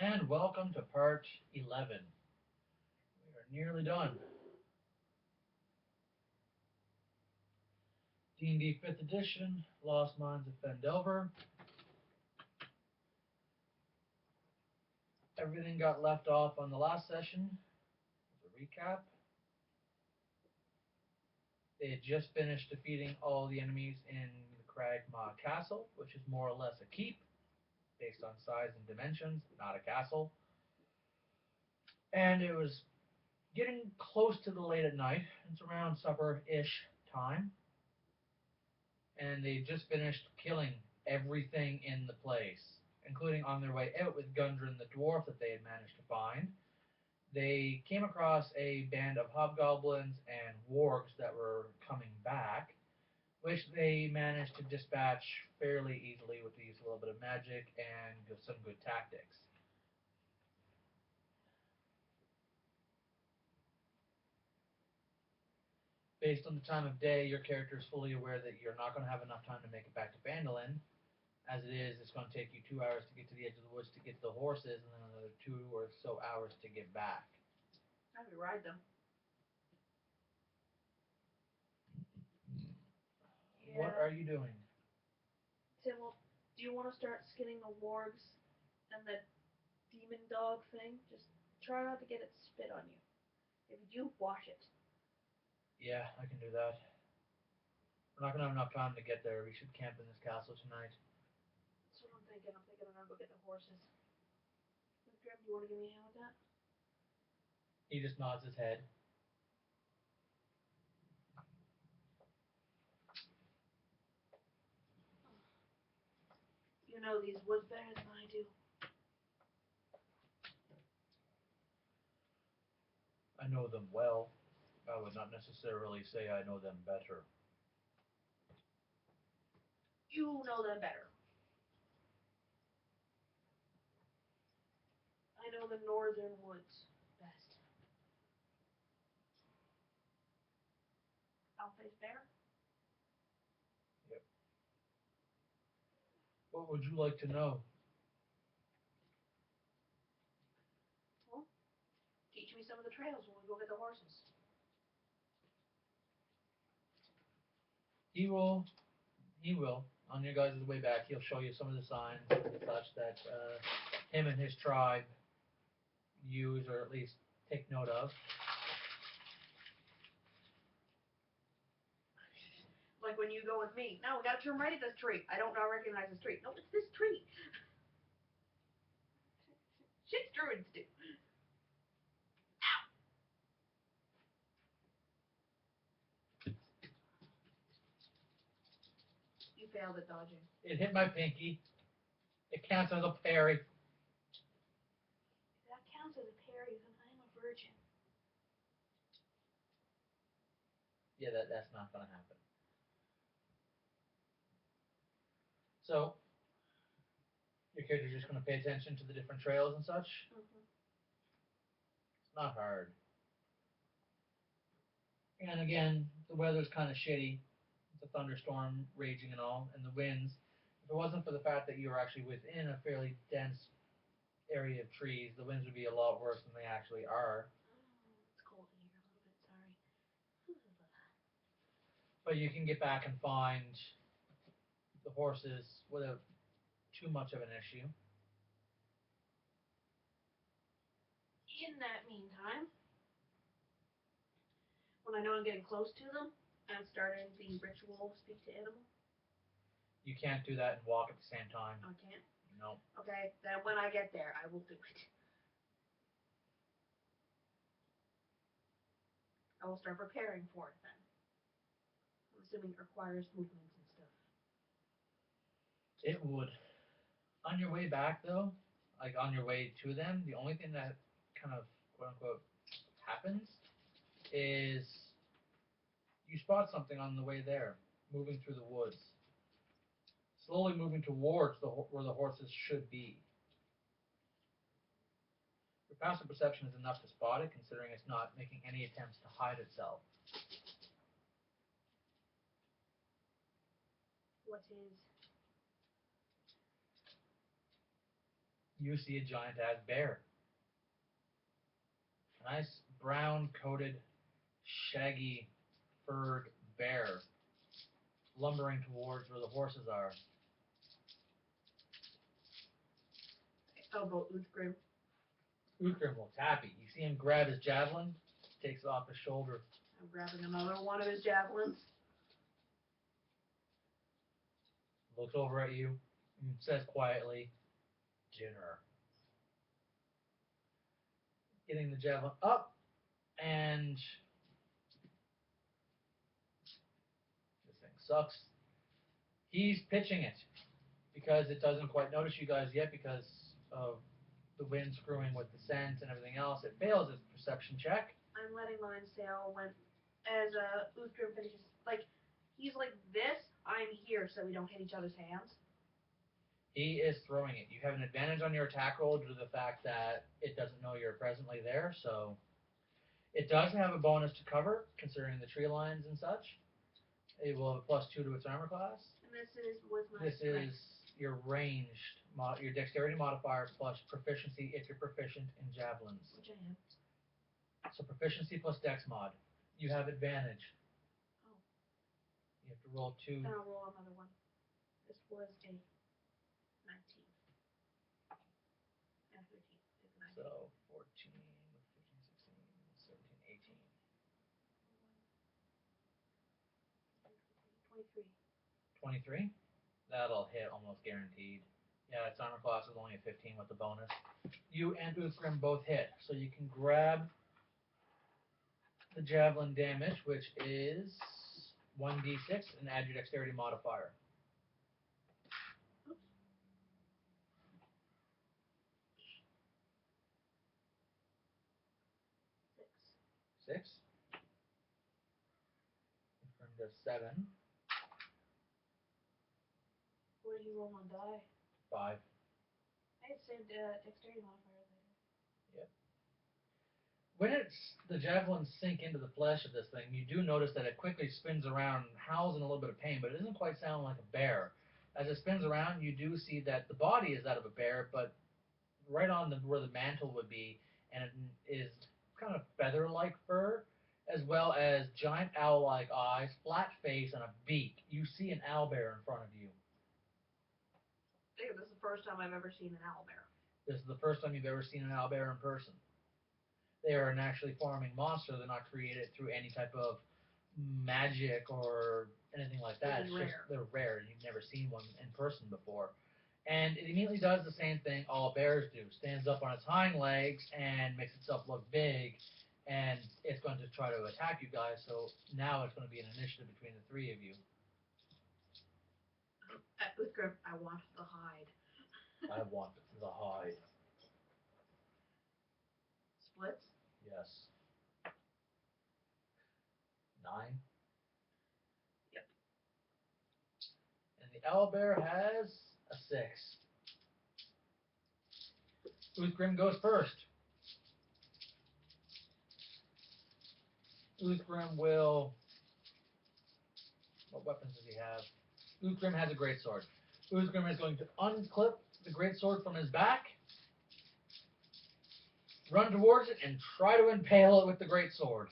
And welcome to part 11. We are nearly done. D&D 5th edition, Lost Mines of Phandelver. Everything got left off on the last session. As a recap, they had just finished defeating all the enemies in the Cragmaw Castle, which is more or less a keep, based on size and dimensions, not a castle. And it was getting close to the late at night. It's around supper-ish time. And they just finished killing everything in the place, including on their way out with Gundren the dwarf that they had managed to find. They came across a band of hobgoblins and wargs that were coming back, which they managed to dispatch fairly easily with the use of a little bit of magic and some good tactics. Based on the time of day, your character is fully aware that you're not going to have enough time to make it back to Phandalin. As it is, it's going to take you 2 hours to get to the edge of the woods to get to the horses, and then another 2 or so hours to get back. How do we ride them? Yeah. What are you doing? Tim, do you want to start skinning the wargs and the demon dog thing? Just try not to get it spit on you. If you do, wash it. Yeah, I can do that. We're not going to have enough time to get there. We should camp in this castle tonight. That's what I'm thinking. I'm thinking I'm going to go get the horses. Grim, do you want to give me a hand with that? He just nods his head. You know these woods better than I do. I know them well. I would not necessarily say I know them better. You know them better. I know the northern woods best. I'll face bear. Yep. What would you like to know? Well, teach me some of the trails when we go get the horses. He will. On your guys' way back, he'll show you some of the signs and such that him and his tribe use, or at least take note of. Like when you go with me. No, we gotta turn right at this tree. I don't now recognize this tree. No, it's this tree. Shit's druids do. You failed at dodging. It hit my pinky. It counts as a parry. If that counts as a parry, then I'm a virgin. Yeah, that's not going to happen. So, your character's just going to pay attention to the different trails and such? Mm-hmm. It's not hard. And again, the weather's kind of shitty. It's a thunderstorm raging and all, and the winds. If it wasn't for the fact that you were actually within a fairly dense area of trees, the winds would be a lot worse than they actually are. It's cold in here a little bit, sorry. But you can get back and find the horses without too much of an issue. In that meantime, when I know I'm getting close to them, I'm starting the ritual speak to animal. You can't do that and walk at the same time. I can't? No. Okay, then when I get there, I will do it. I will start preparing for it then. I'm assuming it requires movements and stuff. It would. On your way back, though, like on your way to them, the only thing that kind of, quote-unquote, happens is you spot something on the way there, moving through the woods. Slowly moving towards where the horses should be. Your passive perception is enough to spot it, considering it's not making any attempts to hide itself. What is? you see a giant-ass bear. A nice brown-coated, shaggy, furred bear lumbering towards where the horses are. How about Uthgrim? Uthgrim looks happy. You see him grab his javelin, takes it off his shoulder. I'm grabbing another one of his javelins. Looks over at you and says quietly, dinner. Getting the javelin up, and this thing sucks. He's pitching it because it doesn't quite notice you guys yet because of the wind screwing with the scent and everything else. It fails its perception check. I'm letting mine sail when, as Uthgrim finishes. Like, he's like this, I'm here so we don't hit each other's hands. He is throwing it. You have an advantage on your attack roll due to the fact that it doesn't know you're presently there, so it does have a bonus to cover, considering the tree lines and such. It will have a +2 to its armor class. And this is with my This strength. is your ranged, your dexterity modifier plus proficiency if you're proficient in javelins. Which I am. So proficiency plus dex mod. You have advantage. Oh. You have to roll 2. And I'll roll another one. This was a 19. And 13. It's a 19. So 14 with 15, 16, 17, 18. 23. 23? That'll hit almost guaranteed. Yeah, its armor class is only a 15 with the bonus. You and Uthgrim both hit, so you can grab the javelin damage, which is 1d6, and add your dexterity modifier. Oops. 6. 6. Uthgrim does 7. What do you roll on die? 5. I had saved dexterity modifier later. Yep. When the javelins sink into the flesh of this thing, you do notice that it quickly spins around, howls in a little bit of pain, but it doesn't quite sound like a bear. As it spins around, you do see that the body is that of a bear, but right on where the mantle would be, and it is kind of feather-like fur, as well as giant owl-like eyes, flat face, and a beak. You see an owlbear in front of you. I think this is the first time I've ever seen an owlbear. This is the first time you've ever seen an owlbear in person. They are a naturally forming monster. They're not created through any type of magic or anything like that. It's just they're rare. You've never seen one in person before. And it immediately does the same thing all bears do. Stands up on its hind legs and makes itself look big, and it's going to try to attack you guys. So now it's going to be an initiative between the three of you. Uthgrim, I want the hide. I want the hide. Splits? Yes. 9. Yep. And the owlbear has a 6. Uthgrim goes first. Uthgrim will... What weapons does he have? Uthgrim has a greatsword. Uthgrim is going to unclip the greatsword from his back, run towards it, and try to impale it with the greatsword.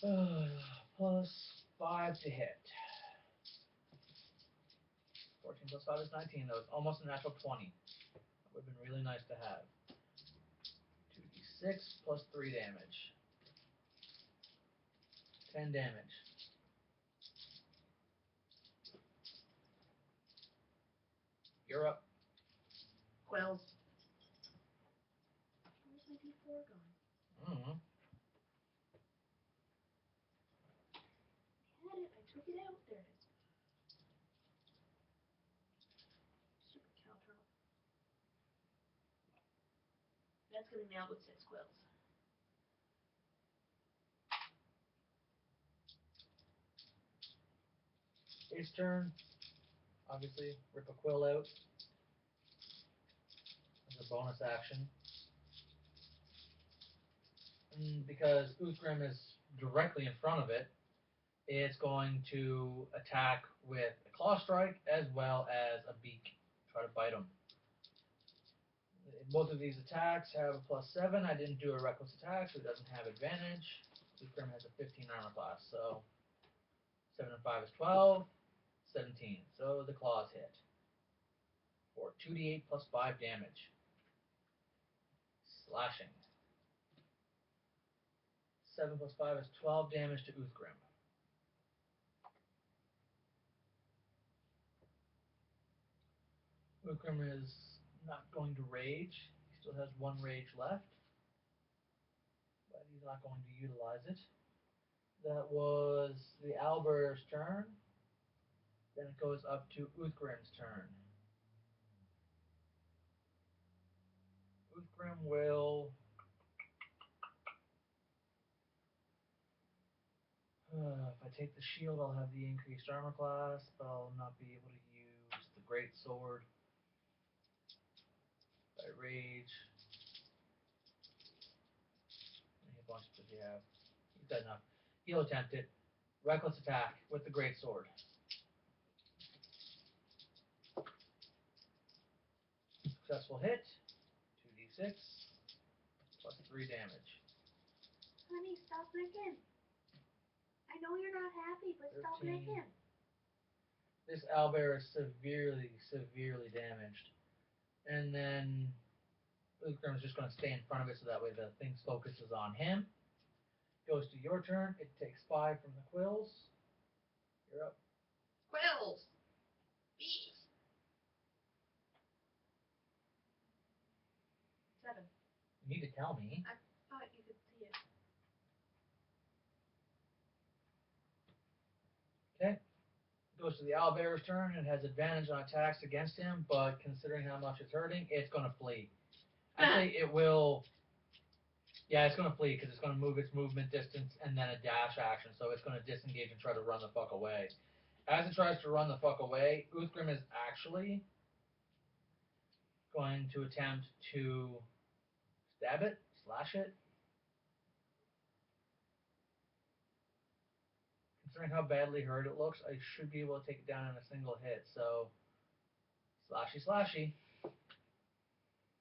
+5 to hit. 14 plus 5 is 19, though. It's almost a natural 20. That would have been really nice to have. 2d6 plus 3 damage. 10 damage. You're up. Quells. Where's my D4 gone? Mm-hmm. I had it. I took it out. There it is. Stupid caltrop. That's gonna be nailed with 6 quills. Its turn. Obviously, rip a quill out as a bonus action. And because Uthgrim is directly in front of it, It's going to attack with a claw strike as well as a beak. Try to bite him. Both of these attacks have a +7. I didn't do a reckless attack, so it doesn't have advantage. Lucrum has a 15 armor class, so 7 and 5 is 12, 17. So the claws hit for 2d8 plus 5 damage. Slashing. 7 plus 5 is 12 damage to Uthgrim. Uthgrim is not going to rage. He still has 1 rage left, but he's not going to utilize it. That was the owlbear's turn. Then it goes up to Uthgrim's turn. Uthgrim will... if I take the shield, I'll have the increased armor class, but I'll not be able to use the great sword. By rage. How many hit points does he have? He's got enough. He'll attempt it. Reckless attack with the great sword. Successful hit. 2d6 plus 3 damage. Honey, stop licking. I know you're not happy, but 13. stop licking. This owlbear is severely, severely damaged. And then Uthgrim is just going to stay in front of it so that way the thing focuses on him. Goes to your turn. It takes 5 from the quills. You're up. Quills. Bees. 7. You need to tell me. I thought you could see it. Okay. Goes to the owlbear's turn. It has advantage on attacks against him, but considering how much it's hurting, it's going to flee. Actually, it will... Yeah, it's going to flee because it's going to move its movement distance and then a dash action, so it's going to disengage and try to run the fuck away. As it tries to run the fuck away, Uthgrim is actually going to attempt to stab it, slash it. Considering how badly hurt it looks, I should be able to take it down in a single hit, so slashy slashy.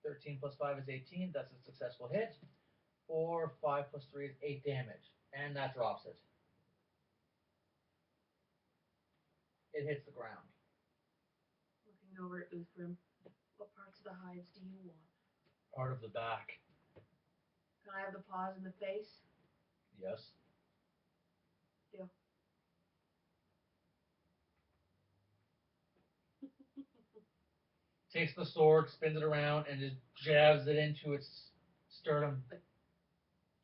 13 plus 5 is 18, that's a successful hit. 4, 5 plus 3 is 8 damage, and that drops it. It hits the ground. Looking over at Uthgrim, what parts of the hides do you want? Part of the back. Can I have the paws and the face? Yes. Deal. Takes the sword, spins it around, and just jabs it into its sternum.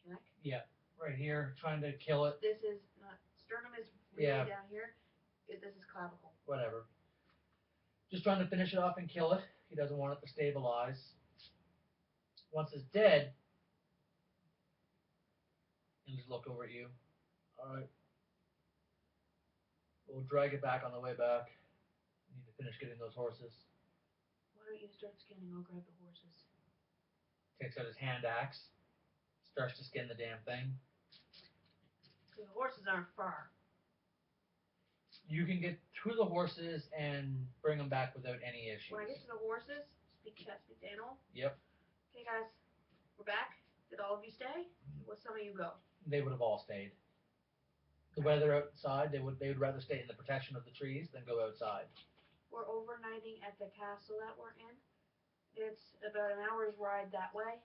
Neck? Yeah, right here, trying to kill it. This is not... Sternum is really down here. This is clavicle. Whatever. Just trying to finish it off and kill it. He doesn't want it to stabilize. Once it's dead, he'll just look over at you. Alright. We'll drag it back on the way back. We need to finish getting those horses. Why don't you start skinning? I'll grab the horses. Takes out his hand axe. Starts to skin the damn thing. Because the horses aren't far. You can get to the horses and bring them back without any issues. When I get to the horses, speak cat, speak animal. Yep. Okay, guys, we're back. Did all of you stay? Will some of you go? They would have all stayed. The weather outside, they would rather stay in the protection of the trees than go outside. We're overnighting at the castle that we're in. It's about an hour's ride that way.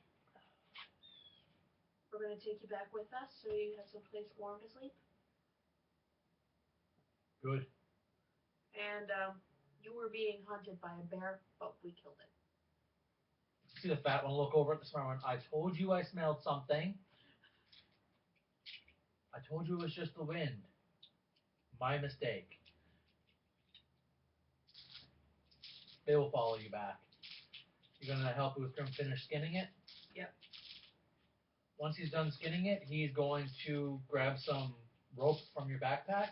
We're going to take you back with us so you have some place warm to sleep. Good. And you were being hunted by a bear, but we killed it. See the fat one look over at the smart one. I told you I smelled something. I told you it was just the wind. My mistake. They will follow you back. You're going to help Uthgrim finish skinning it? Yep. Once he's done skinning it, he's going to grab some rope from your backpack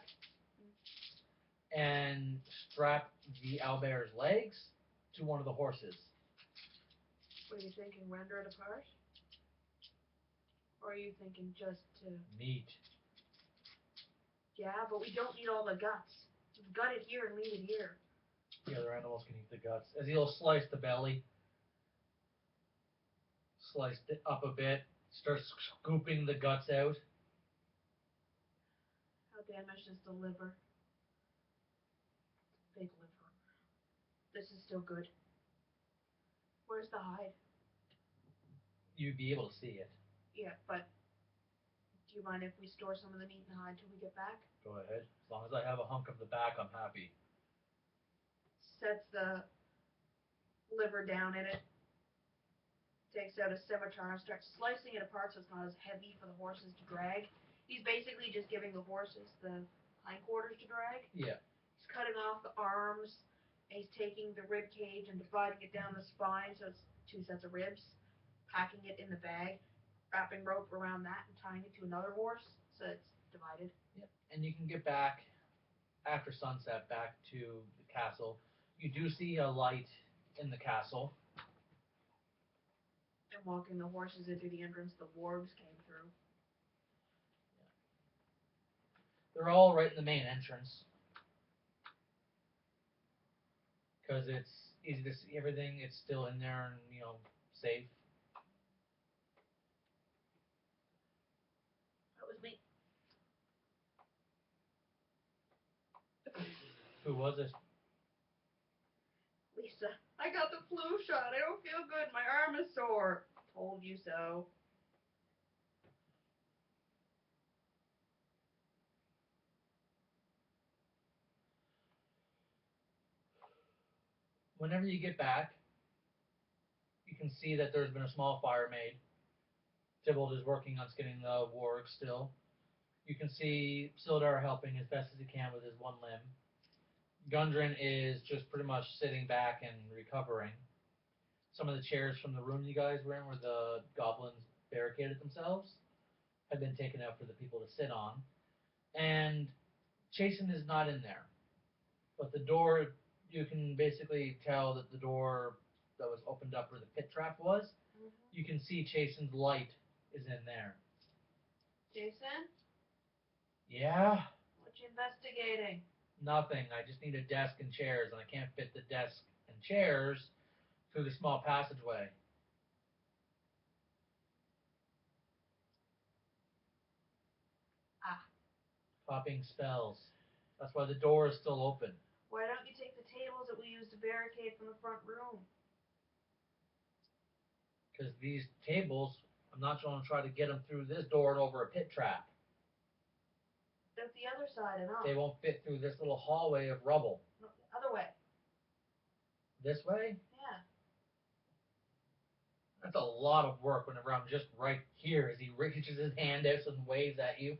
and strap the owlbear's legs to one of the horses. What are you thinking, render it apart? Or are you thinking just to... Meat. Yeah, but we don't need all the guts. Just gut it here and leave it here. The other animals can eat the guts. As he'll slice the belly, slice it up a bit, start scooping the guts out. How damaged is the liver? Big liver. This is still good. Where's the hide? You'd be able to see it. Yeah, but do you mind if we store some of the meat and hide till we get back? Go ahead. As long as I have a hunk of the back, I'm happy. Sets the liver down in it. Takes out a scimitar and starts slicing it apart so it's not as heavy for the horses to drag. He's basically just giving the horses the hindquarters to drag. Yeah. He's cutting off the arms, and he's taking the rib cage and dividing it down the spine so it's 2 sets of ribs, packing it in the bag, wrapping rope around that and tying it to another horse so it's divided. Yep. And you can get back after sunset back to the castle. You do see a light in the castle. And walking the horses into the entrance the wargs came through. They're all right in the main entrance because it's easy to see everything. It's still in there and safe. That was me. Who was it? Lisa, I got the flu shot. I don't feel good. My arm is sore. Told you so. Whenever you get back, you can see that there's been a small fire made. Tybalt is working on skinning the warg still. You can see Sildar helping as best as he can with his one limb. Gundren is just pretty much sitting back and recovering. Some of the chairs from the room you guys were in where the goblins barricaded themselves have been taken out for the people to sit on. And Chasen is not in there. But the door, you can basically tell that the door that was opened up where the pit trap was, you can see Chasen's light is in there. Jason? Yeah? What you investigating? Nothing. I just need a desk and chairs, and I can't fit the desk and chairs through the small passageway. Ah. Popping spells. That's why the door is still open. Why don't you take the tables that we used to barricade from the front room? Because these tables, I'm not going to try to get them through this door and over a pit trap. That's the other side and up. They won't fit through this little hallway of rubble. No, the other way. This way? Yeah. That's a lot of work whenever I'm just right here as he reaches his hand out and waves at you.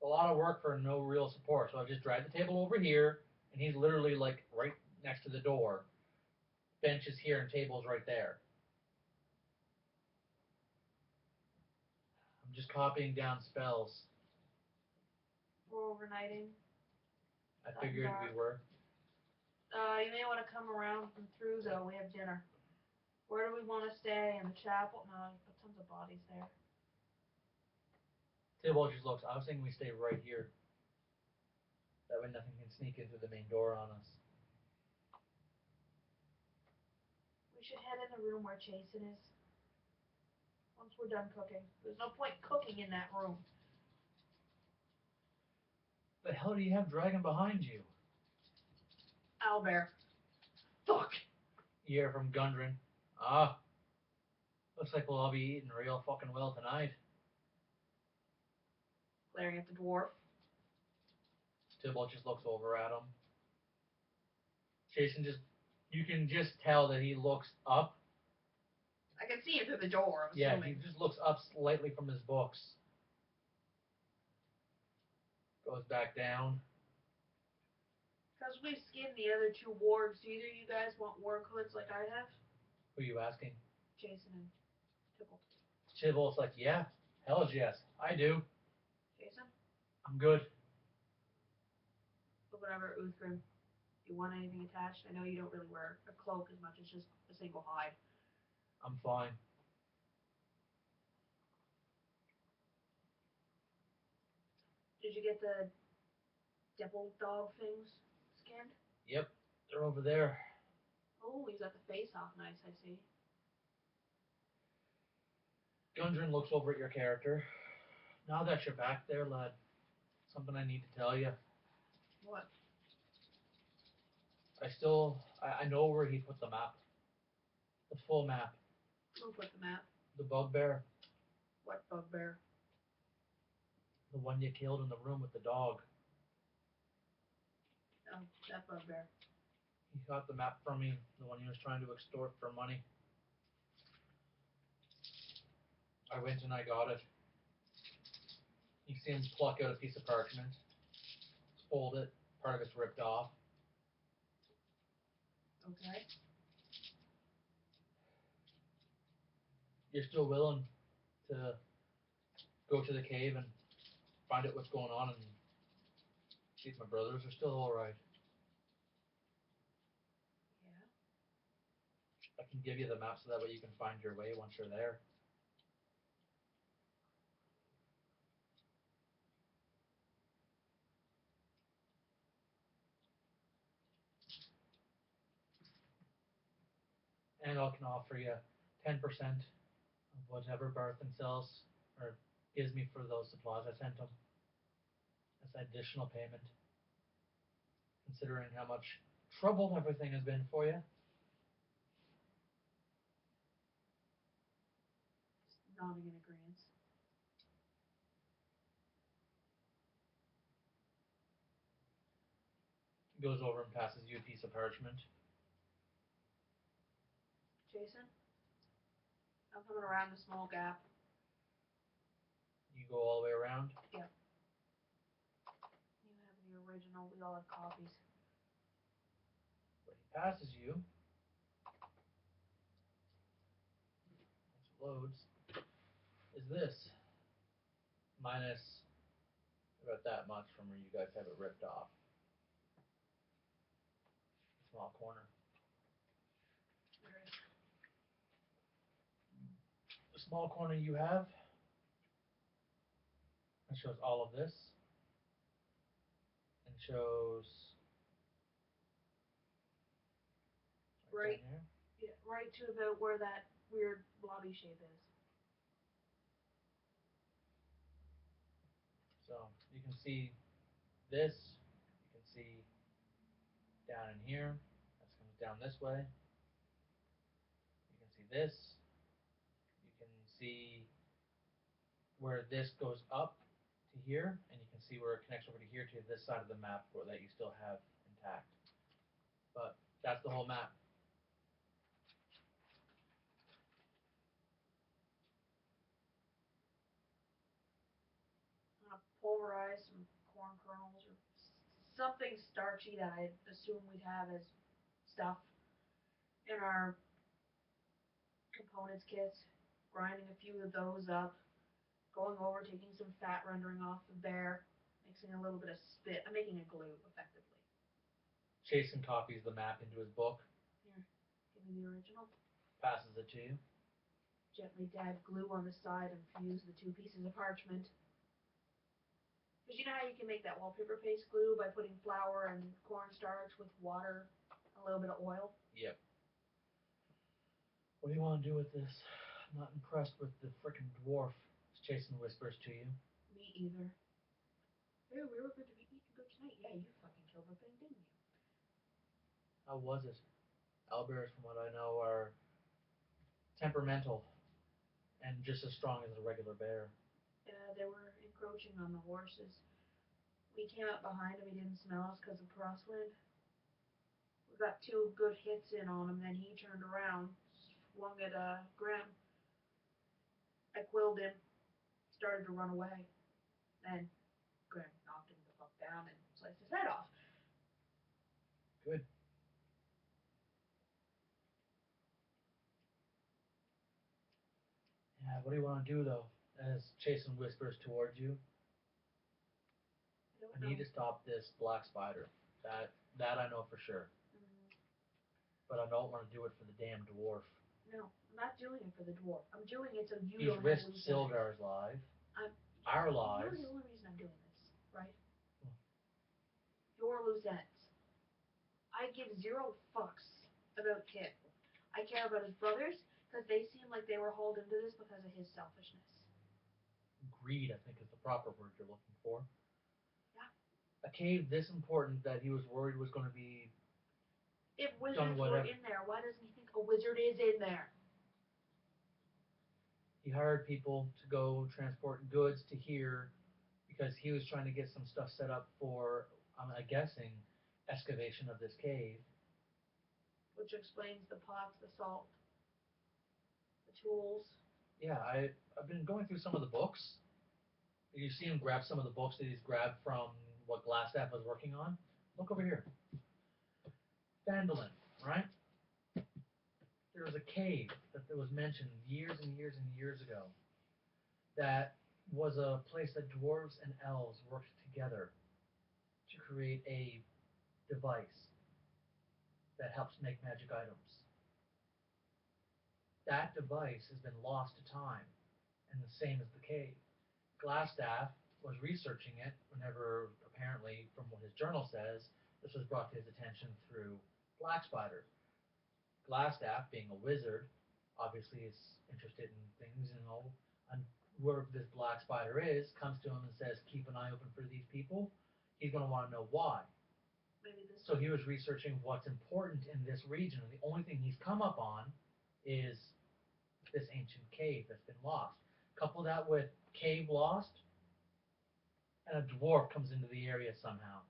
A lot of work for no real support. So I just dragged the table over here, and he's literally like right next to the door. Bench is here and table's right there. I'm just copying down spells. We're overnighting. I figured we were. You may want to come around from through though. We have dinner. Where do we want to stay? In the chapel? No, you put tons of bodies there. Table just looks. I was thinking we stay right here. That way nothing can sneak in through the main door on us. We should head in the room where Chasen is. Once we're done cooking. There's no point cooking in that room. The hell do you have dragging behind you? Owlbear. Fuck! You hear from Gundren. Ah. Looks like we'll all be eating real fucking well tonight. Glaring at the dwarf. Tybalt just looks over at him. Jason just, you can just tell that he looks up. I can see him through the door, I'm assuming. Yeah, he just looks up slightly from his books. Goes back down. Because we've skinned the other 2 wargs, do either of you guys want warg hoods like I have? Who are you asking? Jason and Tybalt. Tybalt's like, yeah, hell yes, I do. Jason? I'm good. But whatever, Uthgrim. Do you want anything attached? I know you don't really wear a cloak as much as just a single hide. I'm fine. Did you get the devil dog things skinned? Yep, they're over there. Oh, you got the face off nice, I see. Gundren looks over at your character. Now that you're back there, lad, something I need to tell you. What? I know where he put the map. The full map. Who put the map? The bugbear. What bugbear? The one you killed in the room with the dog. Oh, that bugbear. He got the map from me, the one he was trying to extort for money. I went and I got it. You see him pluck out a piece of parchment, fold it, part of it's ripped off. Okay. You're still willing to go to the cave and find out what's going on and see if my brothers are still alright. Yeah. I can give you the map so that way you can find your way once you're there. And I can offer you 10% of whatever Barthen sells or gives me for those supplies I sent him. That's additional payment. Considering how much trouble everything has been for you. Just nodding in agreement. Goes over and passes you a piece of parchment. Jason? I'm coming around the small gap. You go all the way around. Yep. You have the original. We all have copies. What he passes you, once it loads, is this. Minus about that much from where you guys have it ripped off. Small corner. Where is it? The small corner you have, it shows all of this. And shows Right. down here. Yeah, right to about where that weird blobby shape is. So you can see this. You can see down in here. That comes down this way. You can see this. You can see where this goes up to here, and you can see where it connects over to here to this side of the map where that you still have intact. But that's the whole map. I'm gonna pulverize some corn kernels or something starchy that I assume we'd have as stuff in our components kits. Grinding a few of those up. Going over, taking some fat rendering off the bear. Mixing a little bit of spit. I'm making a glue, effectively. Jason copies the map into his book. Here, give me the original. Passes it to you. Gently dab glue on the side and fuse the two pieces of parchment. Because you know how you can make that wallpaper paste glue by putting flour and cornstarch with water, a little bit of oil? Yep. What do you want to do with this? I'm not impressed with the frickin' dwarf, as Jason whispers to you. Me either. Hey, we were good to be eating good tonight. Yeah, you fucking killed the thing, didn't you? How was it? Owlbears, from what I know, are temperamental and just as strong as a regular bear. They were encroaching on the horses. We came up behind him, he didn't smell us because of crosswind. We got two good hits in on him, then he turned around, swung at Graham. I quilled him, started to run away. Then Graham knocked him the fuck down and sliced his head off. Good. Yeah, what do you want to do, though? As Jason whispers towards you, I need to stop this black spider. That I know for sure. Mm-hmm. But I don't want to do it for the damn dwarf. No, I'm not doing it for the dwarf. I'm doing it so you He's don't risked have Sildar's lives. I'm, Our You're lives. the only reason I'm doing this, right? represents. I give zero fucks about Kid. I care about his brothers because they seem like they were hauled into this because of his selfishness. Greed, I think, is the proper word you're looking for. Yeah. A cave this important that he was worried was going to be. If wizards were in there, why doesn't he think a wizard is in there? He hired people to go transport goods to here because he was trying to get some stuff set up for, I'm guessing, excavation of this cave. Which explains the pots, the salt, the tools. Yeah, I've been going through some of the books. You see him grab some of the books that he's grabbed from what Glassstaff was working on. Look over here. Phandelver, right? There was a cave that was mentioned years and years and years ago that was a place that dwarves and elves worked together to create a device that helps make magic items. That device has been lost to time, and the same as the cave. Glassstaff was researching it whenever, apparently, from what his journal says, this was brought to his attention through Black Spider. Glassstaff, being a wizard, obviously is interested in things, and whoever this Black Spider is comes to him and says, keep an eye open for these people. He's going to want to know why. So he was researching what's important in this region, and the only thing he's come up on is this ancient cave that's been lost. Couple that with cave lost, and a dwarf comes into the area somehow.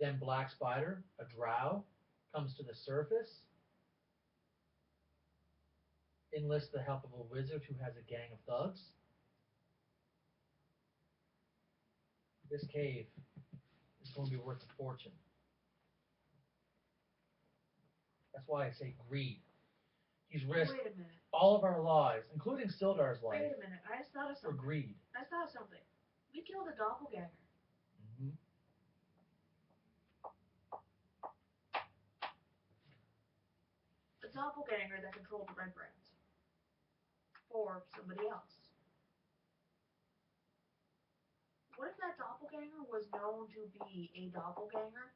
Then Black Spider, a drow, comes to the surface, enlists the help of a wizard who has a gang of thugs. This cave is going to be worth a fortune. That's why I say greed. He's risked all of our lives, including Sildar's life. Wait a minute, I just thought of something. For greed. I just thought of something. We killed a doppelganger. Mm-hmm. A doppelganger that controlled the Red Brands. For somebody else. What if that doppelganger was known to be a doppelganger?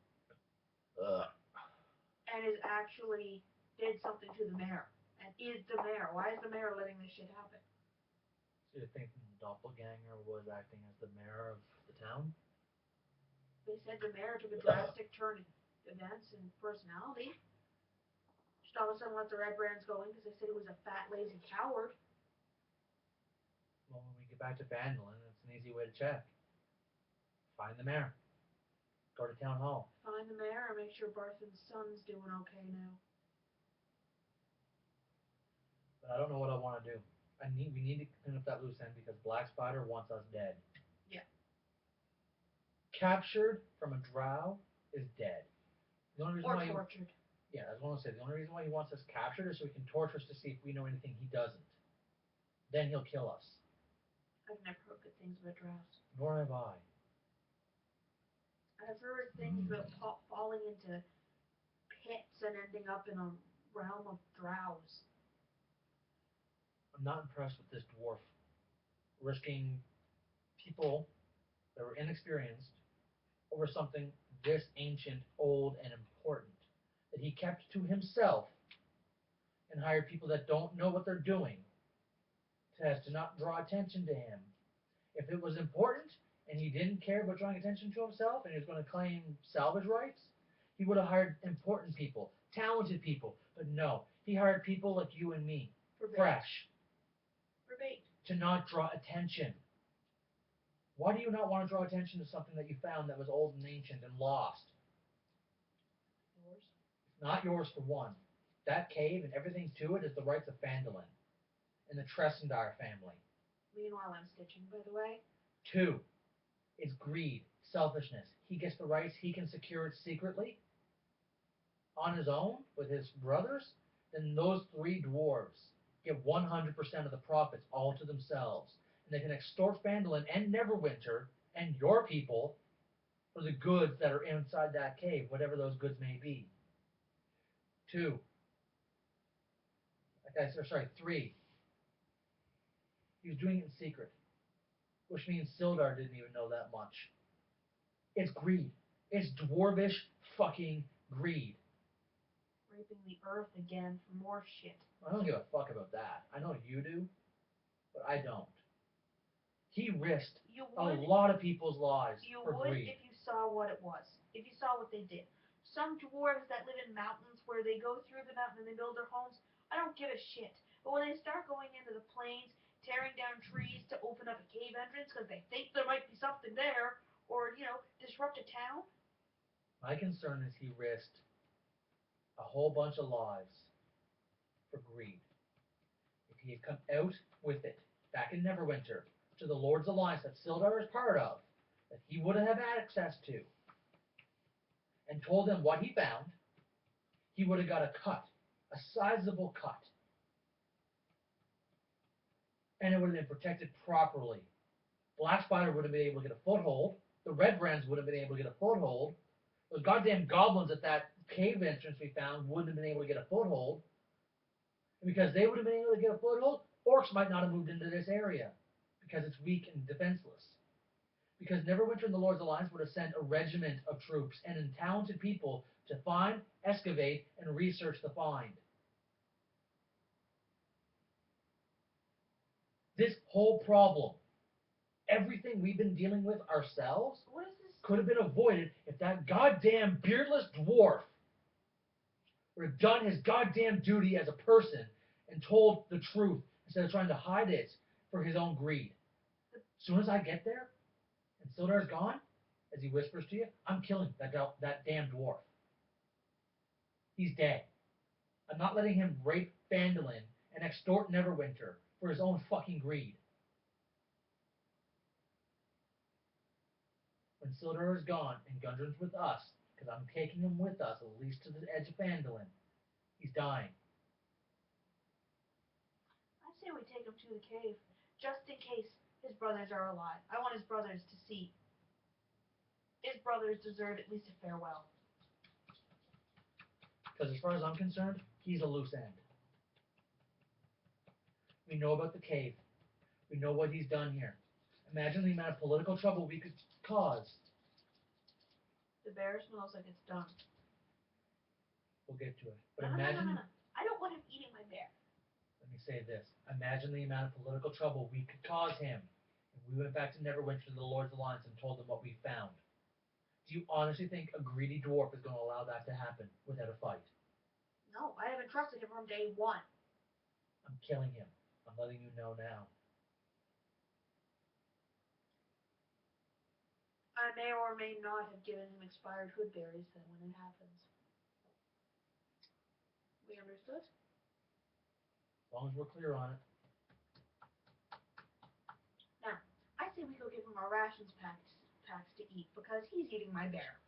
And is actually did something to the mayor. And is the mayor. Why is the mayor letting this shit happen? So you think the doppelganger was acting as the mayor of the town? They said the mayor took a drastic turn in events and personality. Just all of a sudden let the Red Brands go in because they said he was a fat, lazy coward. Well, when we get back to Phandelver, it's an easy way to check. Find the mayor. Go to town hall. Find the mayor and make sure Barthen's son's doing okay now. But I don't know what I want to do. We need to clean up that loose end because Black Spider wants us dead. Yeah. Captured from a drow is dead. The only reason or why tortured. Yeah, I was going to say, the only reason why he wants us captured is so he can torture us to see if we know anything he doesn't. Then he'll kill us. I've never heard good things about drows. Nor have I. I've heard things about falling into pits and ending up in a realm of drows. I'm not impressed with this dwarf risking people that were inexperienced over something this ancient, old, and important that he kept to himself and hired people that don't know what they're doing as to not draw attention to him. If it was important and he didn't care about drawing attention to himself and he was going to claim salvage rights, he would have hired important people, talented people. But no, he hired people like you and me, fresh, to not draw attention. Why do you not want to draw attention to something that you found that was old and ancient and lost? Yours? It's not yours for one. That cave and everything to it is the rights of Phandelver and the Tressendar family. Meanwhile, I'm stitching, by the way. 2, it's greed, selfishness. He gets the rights, he can secure it secretly on his own with his brothers. Then those 3 dwarves get 100% of the profits all to themselves. And they can extort Phandelver and Neverwinter and your people for the goods that are inside that cave, whatever those goods may be. 2, 3, he was doing it in secret, which means Sildar didn't even know that much. It's greed. It's dwarvish fucking greed. Raping the earth again for more shit. I don't give a fuck about that. I know you do, but I don't. He risked a lot of people's lives for greed. If you saw what it was. If you saw what they did. Some dwarves that live in mountains where they go through the mountain and they build their homes, I don't give a shit. But when they start going into the plains, tearing down trees to open up a cave entrance because they think there might be something there, or, disrupt a town. My concern is he risked a whole bunch of lives for greed. If he had come out with it back in Neverwinter to the Lord's Alliance that Sildar is part of, that he would have access to, and told them what he found, he would have got a cut, a sizable cut. And it would have been protected properly. Black Spider would have been able to get a foothold. The Red Brands would have been able to get a foothold. Those goddamn goblins at that cave entrance we found wouldn't have been able to get a foothold. And because they would have been able to get a foothold, orcs might not have moved into this area because it's weak and defenseless. Because Neverwinter and the Lord's Alliance would have sent a regiment of troops and talented people to find, excavate, and research the find. This whole problem, everything we've been dealing with ourselves, could have been avoided if that goddamn beardless dwarf would have done his goddamn duty as a person and told the truth instead of trying to hide it for his own greed. As soon as I get there, and Sildar's gone, as he whispers to you, I'm killing that damn dwarf. He's dead. I'm not letting him rape Phandelver and extort Neverwinter for his own fucking greed. When Sildar is gone and Gundren's with us, because I'm taking him with us at least to the edge of Phandelver, he's dying. I'd say we take him to the cave, just in case his brothers are alive. I want his brothers to see. His brothers deserve at least a farewell. Because as far as I'm concerned, he's a loose end. We know about the cave. We know what he's done here. Imagine the amount of political trouble we could cause. The bear smells like it's done. We'll get to it. But No. imagine... I don't want him eating my bear. Let me say this. Imagine the amount of political trouble we could cause him if we went back to Neverwinter to the Lord's Alliance and told them what we found. Do you honestly think a greedy dwarf is going to allow that to happen without a fight? No, I haven't trusted him from day one. I'm killing him. I'm letting you know now. I may or may not have given him expired hood berries then when it happens. We understood? As long as we're clear on it. Now, I say we go give him our rations packs to eat because he's eating my bear.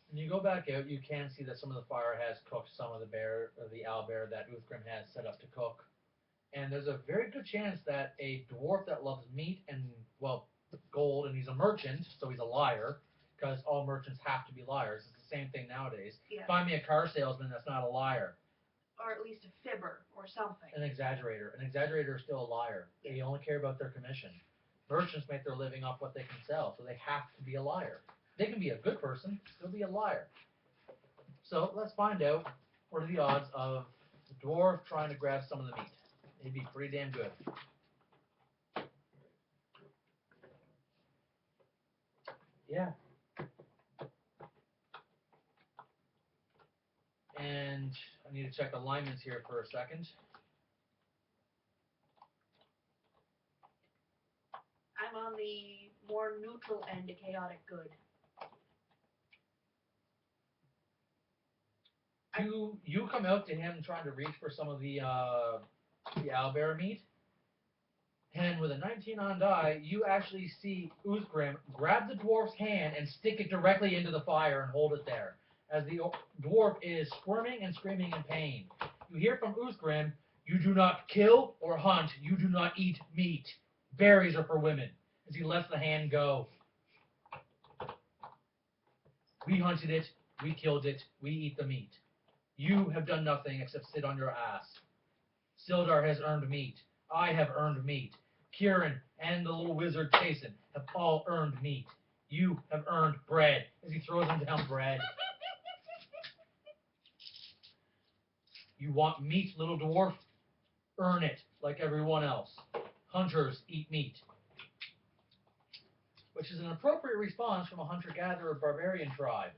When you go back out, you can see that some of the fire has cooked some of the bear, or the owlbear that Uthgrim has set up to cook. And there's a very good chance that a dwarf that loves meat and, well, gold, and he's a merchant, so he's a liar, because all merchants have to be liars. It's the same thing nowadays. Yeah. Find me a car salesman that's not a liar. Or at least a fibber or something. An exaggerator. An exaggerator is still a liar. Yeah. They only care about their commission. Merchants make their living off what they can sell, so they have to be a liar. They can be a good person, still be a liar. So let's find out what are the odds of the dwarf trying to grab some of the meat. It'd be pretty damn good. Yeah. And I need to check alignments here for a second. I'm on the more neutral end of chaotic good. You come out to him trying to reach for some of the owlbear meat, and with a 19 on die, you actually see Uthgrim grab the dwarf's hand and stick it directly into the fire and hold it there, as the dwarf is squirming and screaming in pain. You hear from Uthgrim, "You do not kill or hunt. You do not eat meat. Berries are for women," as he lets the hand go. "We hunted it. We killed it. We eat the meat. You have done nothing except sit on your ass. Sildar has earned meat. I have earned meat. Kieran and the little wizard Chasen have all earned meat. You have earned bread. As he throws him down bread. You want meat, little dwarf? Earn it, like everyone else. Hunters eat meat. Which is an appropriate response from a hunter-gatherer barbarian tribe.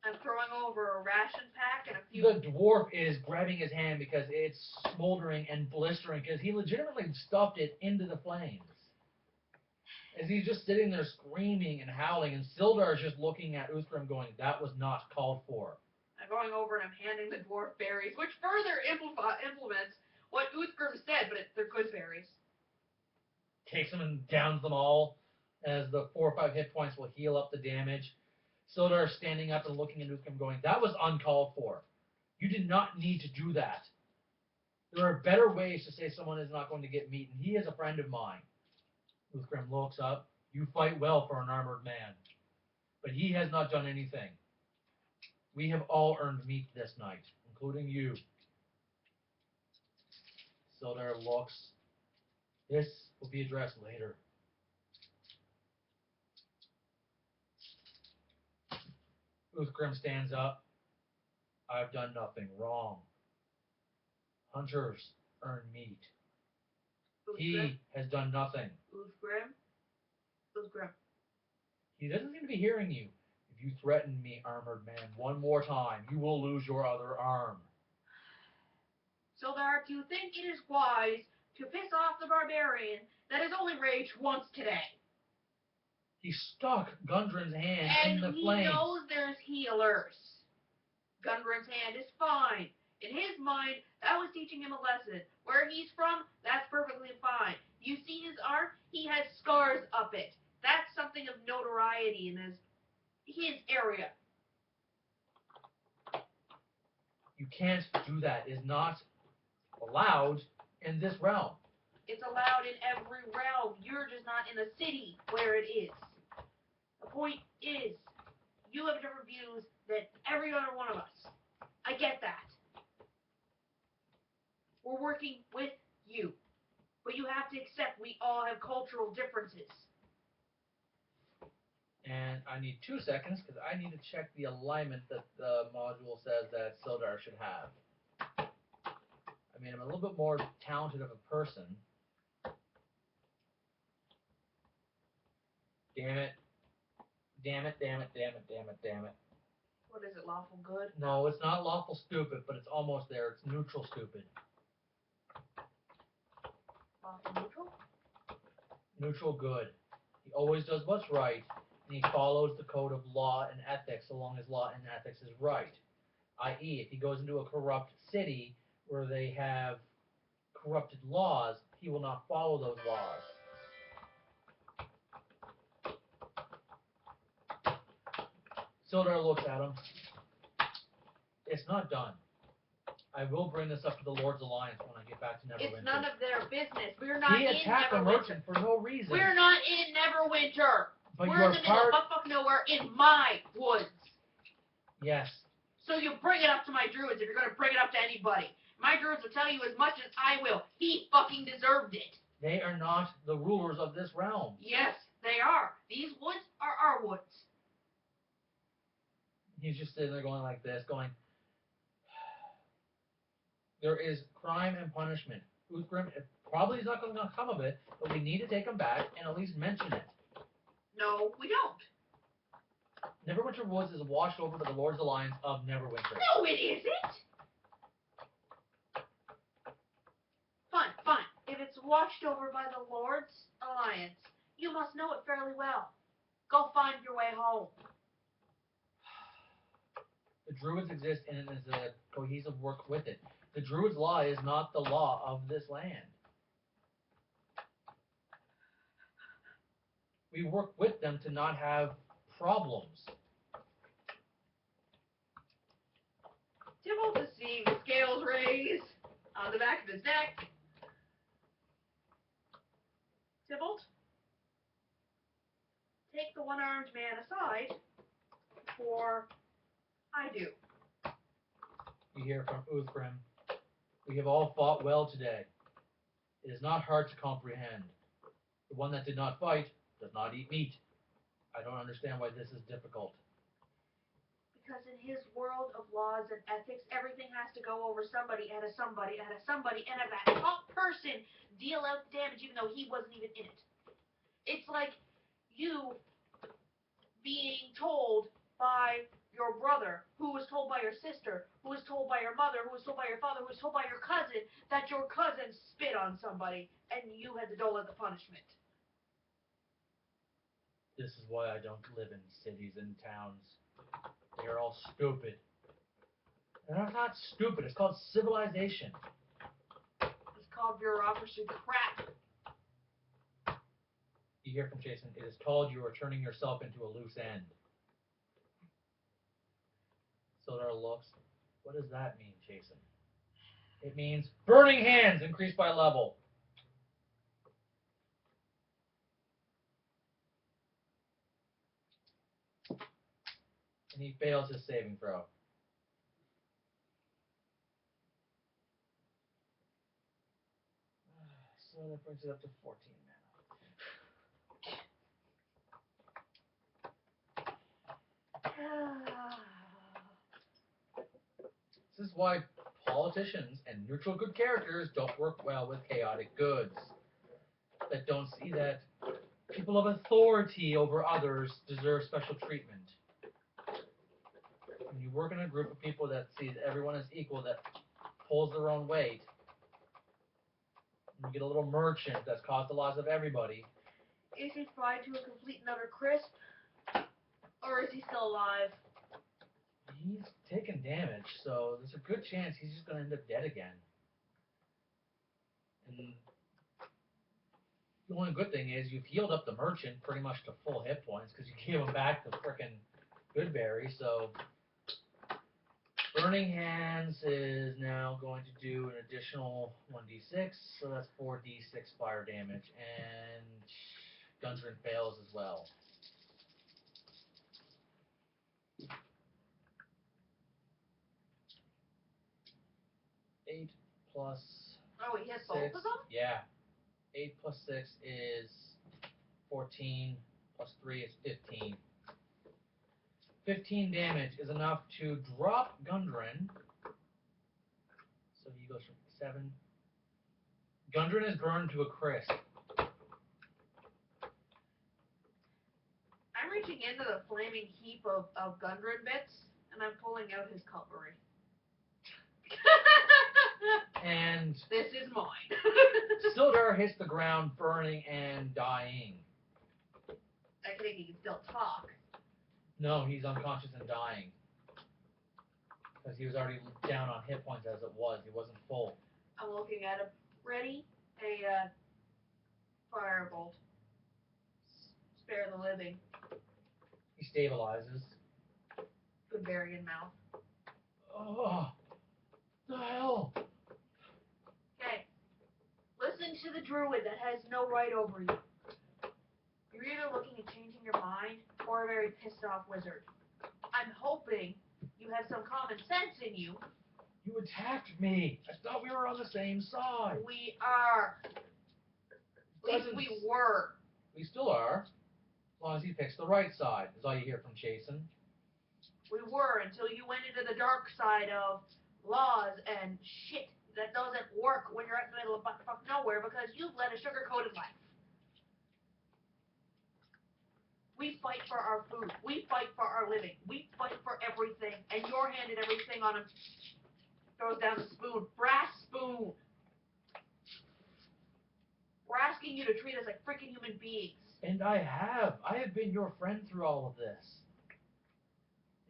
I'm throwing over a ration pack and a few... The dwarf is grabbing his hand because it's smoldering and blistering because he legitimately stuffed it into the flames. As he's just sitting there screaming and howling, and Sildar is just looking at Uthgrim going, that was not called for. I'm going over and I'm handing the dwarf berries, which further implements what Uthgrim said, but they're good berries. Takes them and downs them all, as the 4 or 5 hit points will heal up the damage. Sildar standing up and looking at Uthgrim going, that was uncalled for. You did not need to do that. There are better ways to say someone is not going to get meat, and he is a friend of mine. Uthgrim looks up. You fight well for an armored man. But he has not done anything. We have all earned meat this night, including you. Sildar looks. This will be addressed later. Uthgrim stands up. I've done nothing wrong. Hunters earn meat. Uthgrim? He has done nothing. Uthgrim? He doesn't seem to be hearing you. If you threaten me, armored man, one more time, you will lose your other arm. Sildar, do you think it is wise to piss off the barbarian that has only raged once today? He stuck Gundren's hand in the And he flames. knows there's healers. Gundren's hand is fine. In his mind, that was teaching him a lesson. Where he's from, that's perfectly fine. You see his arm? He has scars up it. That's something of notoriety in his area. You can't do that. It is not allowed in this realm. It's allowed in every realm. You're just not in the city where it is. The point is, you have different views than every other one of us. I get that. We're working with you. But you have to accept we all have cultural differences. And I need 2 seconds because I need to check the alignment that the module says that Sildar should have. I mean, I'm a little bit more talented of a person. Damn it. Damn it, damn it, damn it, damn it, damn it. What is it, lawful good? No, it's not lawful stupid, but it's almost there. It's neutral stupid. Lawful neutral? Neutral good. He always does what's right, and he follows the code of law and ethics so long as law and ethics is right. I.e., if he goes into a corrupt city where they have corrupted laws, he will not follow those laws. Sildar looks at him. It's not done. I will bring this up to the Lord's Alliance when I get back to Neverwinter. It's none of their business. We're not He in attacked a Neverwinter. merchant for no reason. We're not in Neverwinter. But We're in the middle of fuck nowhere in my woods. Yes. So you bring it up to my druids if you're going to bring it up to anybody. My druids will tell you as much as I will. He fucking deserved it. They are not the rulers of this realm. Yes, they are. These woods are our woods. He's just sitting there going like this, going, there is crime and punishment. Uthgrim probably is not going to come of it, but we need to take him back and at least mention it. No, we don't. Neverwinter Woods is watched over by the Lord's Alliance of Neverwinter. No, it isn't. Fine, fine. If it's watched over by the Lord's Alliance, you must know it fairly well. Go find your way home. The Druids exist and it is a cohesive work with it. The Druids' law is not the law of this land. We work with them to not have problems. Tybalt is seeing the scales raise on the back of his neck. Tybalt, take the one-armed man aside, for I do. You hear from Uthgrim, we have all fought well today. It is not hard to comprehend. The one that did not fight does not eat meat. I don't understand why this is difficult. Because in his world of laws and ethics, everything has to go over somebody and a somebody and a somebody and a that top person deal out the damage even though he wasn't even in it. It's like you being told by your brother, who was told by your sister, who was told by your mother, who was told by your father, who was told by your cousin, that your cousin spit on somebody and you had to dole out the punishment. This is why I don't live in cities and towns. They are all stupid. And that's not stupid, it's called civilization. It's called bureaucracy crap. You hear from Jason, it is called you are turning yourself into a loose end. Sildar looks. What does that mean, Jason? It means burning hands increased by level. And he fails his saving throw. So that brings it up to 14 mana. This is why politicians and neutral good characters don't work well with chaotic goods. That don't see that people of authority over others deserve special treatment. When you work in a group of people that sees everyone as equal, that pulls their own weight, you get a little merchant that's caused the loss of everybody. Is he fried to a complete and utter crisp? Or is he still alive? He's taken damage, so there's a good chance he's just going to end up dead again. And the only good thing is you've healed up the merchant pretty much to full hit points because you gave him back the frickin' Goodberry, so Burning Hands is now going to do an additional 1d6, so that's 4d6 fire damage, and Gundren fails as well. 8 plus Oh, he has 6. both of them? Yeah. 8 plus 6 is 14, plus 3 is 15. 15 damage is enough to drop Gundren. So he goes from 7. Gundren is burned to a crisp. I'm reaching into the flaming heap of Gundren bits, and I'm pulling out his cutlery. And this is mine. Sildar hits the ground, burning and dying. I think he can still talk. No, he's unconscious and dying. Because he was already down on hit points as it was. He wasn't full. I'm looking at him. Ready? A firebolt. Spare the living. He stabilizes. Goodberry in mouth. Oh, the hell? Okay. Listen to the druid that has no right over you. You're either looking at changing your mind or a very pissed off wizard. I'm hoping you have some common sense in you. You attacked me. I thought we were on the same side. We are. At least we were. We still are. As long as he picks the right side, is all you hear from Jason. We were until you went into the dark side of laws and shit that doesn't work when you're at the middle of butt-fuck nowhere because you've led a sugar-coated life. We fight for our food. We fight for our living. We fight for everything. And you're handed everything on him. Throws down the spoon. Brass spoon. We're asking you to treat us like freaking human beings. And I have. I have been your friend through all of this.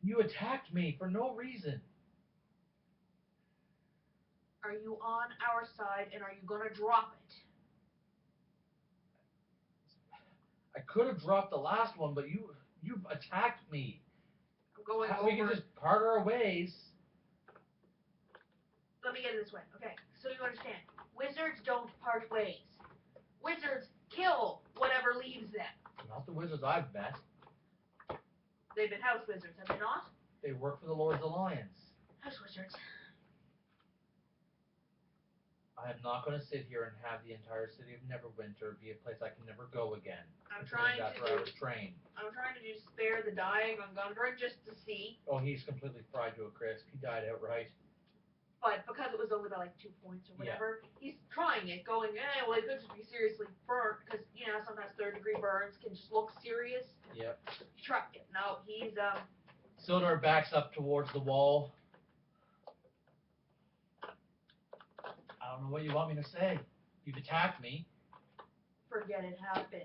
You attacked me for no reason. Are you on our side and are you going to drop it? I could have dropped the last one, but you've attacked me. I'm going over. We can just part our ways. Let me get it this way. Okay, so you understand. Wizards don't part ways. Wizards kill whatever leaves them. Not the wizards I've met. They've been house wizards, have they not? They work for the Lord's Alliance. House wizards. I am not going to sit here and have the entire city of Neverwinter be a place I can never go again. I'm It's trying named to after do. I was trained. I'm trying to do spare the dying on Gundren just to see, Oh, he's completely fried to a crisp. He died outright. but because it was only by like 2 points or Yeah. whatever, he's trying it, going, well, he could just be seriously burnt because sometimes third-degree burns can just look serious. Yep. Try it. No, he's Sildar backs up towards the wall. I don't know what you want me to say. You've attacked me. forget it happened.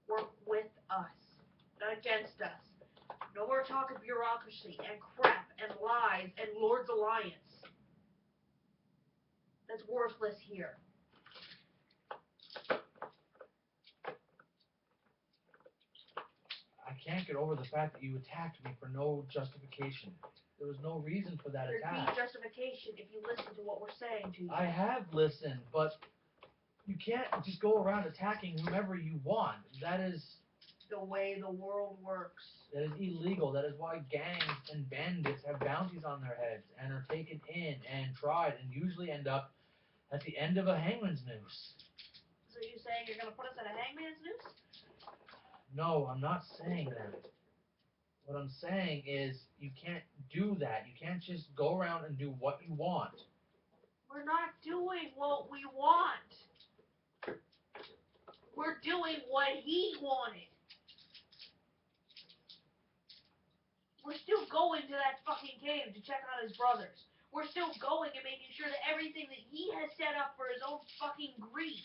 Work with us, not against us. No more talk of bureaucracy and crap and lies and Lord's Alliance. That's worthless here. I can't get over the fact that you attacked me for no justification. There was no reason for that There'd attack. be justification if you listen to what we're saying to you. I have listened, but you can't just go around attacking whomever you want. That is the way the world works. That is illegal. That is why gangs and bandits have bounties on their heads and are taken in and tried and usually end up at the end of a hangman's noose. So you're saying you're going to put us at a hangman's noose? No, I'm not saying that. What I'm saying is you can't do that. You can't just go around and do what you want. We're not doing what we want. We're doing what he wanted. We're still going to that fucking cave to check on his brothers. We're still going and making sure that everything that he has set up for his own fucking greed,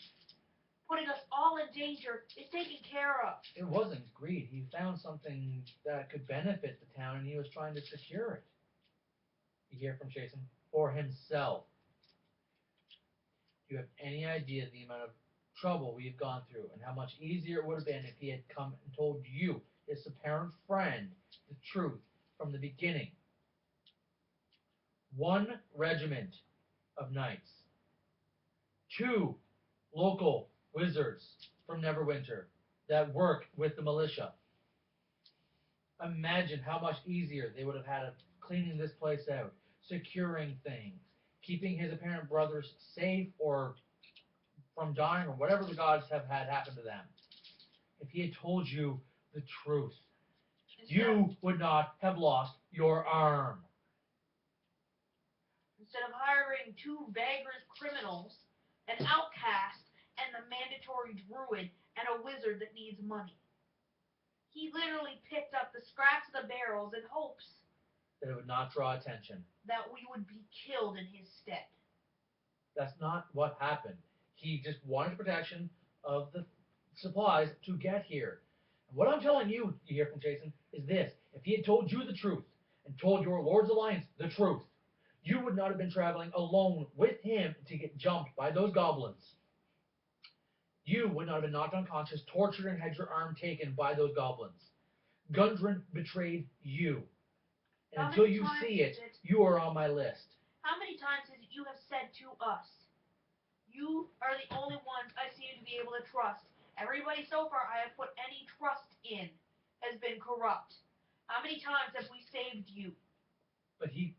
putting us all in danger, is taken care of. It wasn't greed. He found something that could benefit the town and he was trying to secure it. You hear from Jason? For himself. Do you have any idea the amount of trouble we've gone through and how much easier it would have been if he had come and told you, his apparent friend, the truth from the beginning? 1 regiment of knights. 2 local wizards from Neverwinter that work with the militia. Imagine how much easier they would have had of cleaning this place out, securing things, keeping his apparent brothers safe or from dying or whatever the gods have had happen to them. If he had told you the truth, you would not have lost your arm. Instead of hiring 2 vagrant criminals, an outcast, and the mandatory druid, and a wizard that needs money. He literally picked up the scraps of the barrels in hopes that it would not draw attention. That we would be killed in his stead. That's not what happened. He just wanted protection of the supplies to get here. And what I'm telling you, you hear from Jason, is this. If he had told you the truth and told your Lord's Alliance the truth, you would not have been traveling alone with him to get jumped by those goblins. You would not have been knocked unconscious, tortured, and had your arm taken by those goblins. Gundren betrayed you. And until you see it, you are on my list. How many times is it you have said to us, you are the only ones I seem to be able to trust. Everybody so far I have put any trust in has been corrupt. How many times have we saved you? But he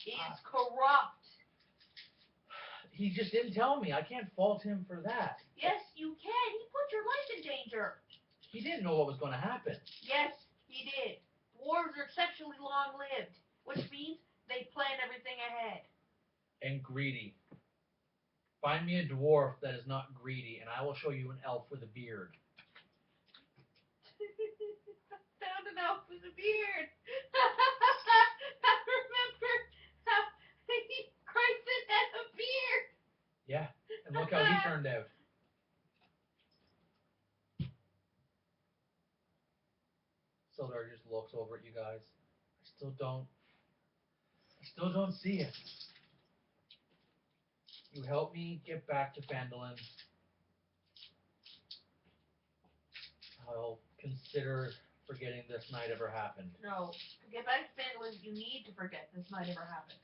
is corrupt. He just didn't tell me. I can't fault him for that. Yes, you can. He put your life in danger. He didn't know what was going to happen. Yes, he did. Dwarves are exceptionally long-lived, which means they plan everything ahead. And greedy. Find me a dwarf that is not greedy, and I will show you an elf with a beard. Found an elf with a beard. I remember how Crichton had a beard. Yeah, and look how he turned out. Sildar just looks over at you guys. I still don't see it. You help me get back to Phandelver. I'll consider forgetting this night ever happened. No, to get back to Phandelver, you need to forget this night ever happened.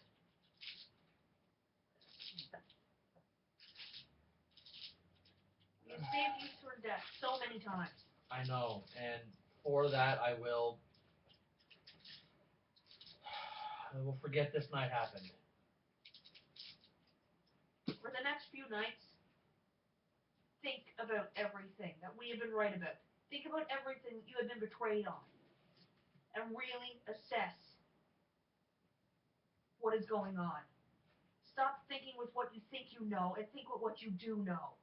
You saved you to death so many times. I know, and for that I will forget this night happened. for the next few nights, think about everything that we have been right about. Think about everything you have been betrayed on. And really assess what is going on. Stop thinking with what you think you know and think with what you do know.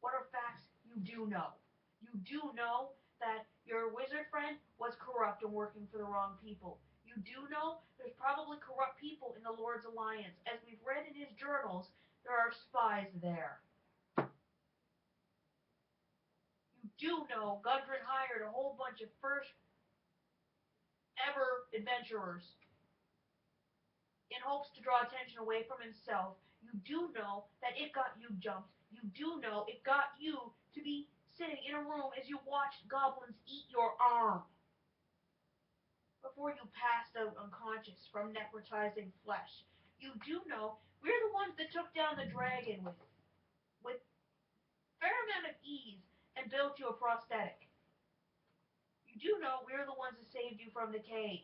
What are facts you do know? You do know that your wizard friend was corrupt and working for the wrong people. You do know there's probably corrupt people in the Lord's Alliance. As we've read in his journals, there are spies there. You do know Gundren hired a whole bunch of first ever adventurers in hopes to draw attention away from himself. You do know that it got you jumped. You do know it got you to be sitting in a room as you watched goblins eat your arm before you passed out unconscious from necrotizing flesh. You do know we're the ones that took down the dragon with fair amount of ease and built you a prosthetic. You do know we're the ones that saved you from the cave.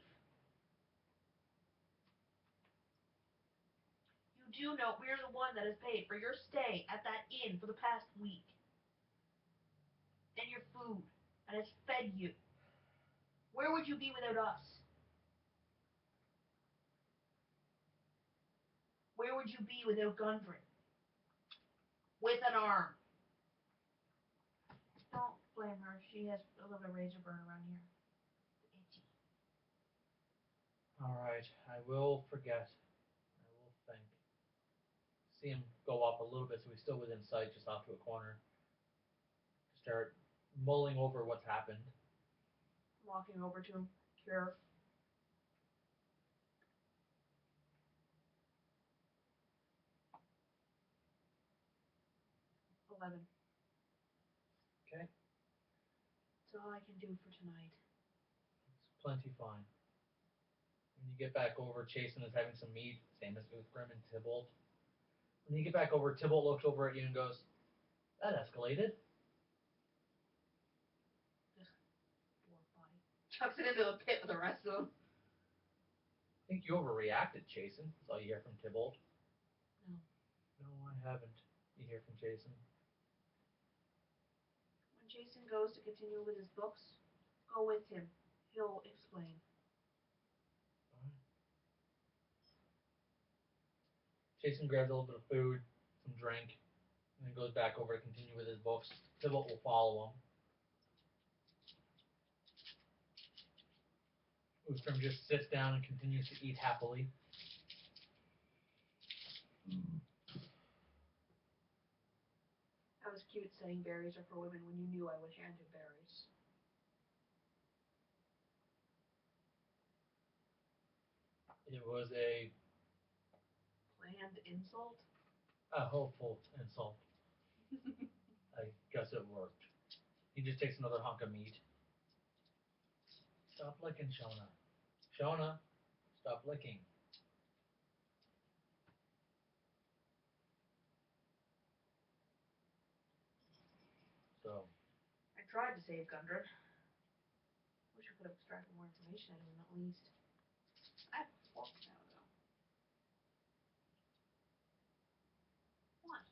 You do know we're the one that has paid for your stay at that inn for the past week. And your food. And has fed you. Where would you be without us? Where would you be without Gundren? With an arm. Don't blame her. She has a little bit of razor burn around here. It's itchy. Alright, I will forget. I will think. See him go up a little bit so he's still within sight, just off to a corner. Start mulling over what's happened. Walking over to him. Cure. $11. Okay. That's all I can do for tonight. It's plenty fine. When you get back over, Chasen is having some meat, same as Uthgrim and Tybalt. When you get back over, Tybalt looks over at you and goes, "That escalated." Dwarf body. Chucks it into the pit with the rest of them. I think you overreacted, Chasen. That's all you hear from Tybalt. No. No, I haven't. You hear from Chasen. When Jason goes to continue with his books, go with him. He'll explain. Jason grabs a little bit of food, some drink, and then goes back over to continue with his books. Tybalt will follow him. Uthgrim just sits down and continues to eat happily. That was cute saying berries are for women when you knew I would hand you berries. It was a Planned insult? hopeful insult. I guess it worked. He just takes another hunk of meat. Stop licking, Shona. Shona, stop licking. So, I tried to save Gundren. Wish I could have extracted more information out of him at least. I have a fork now, though. What?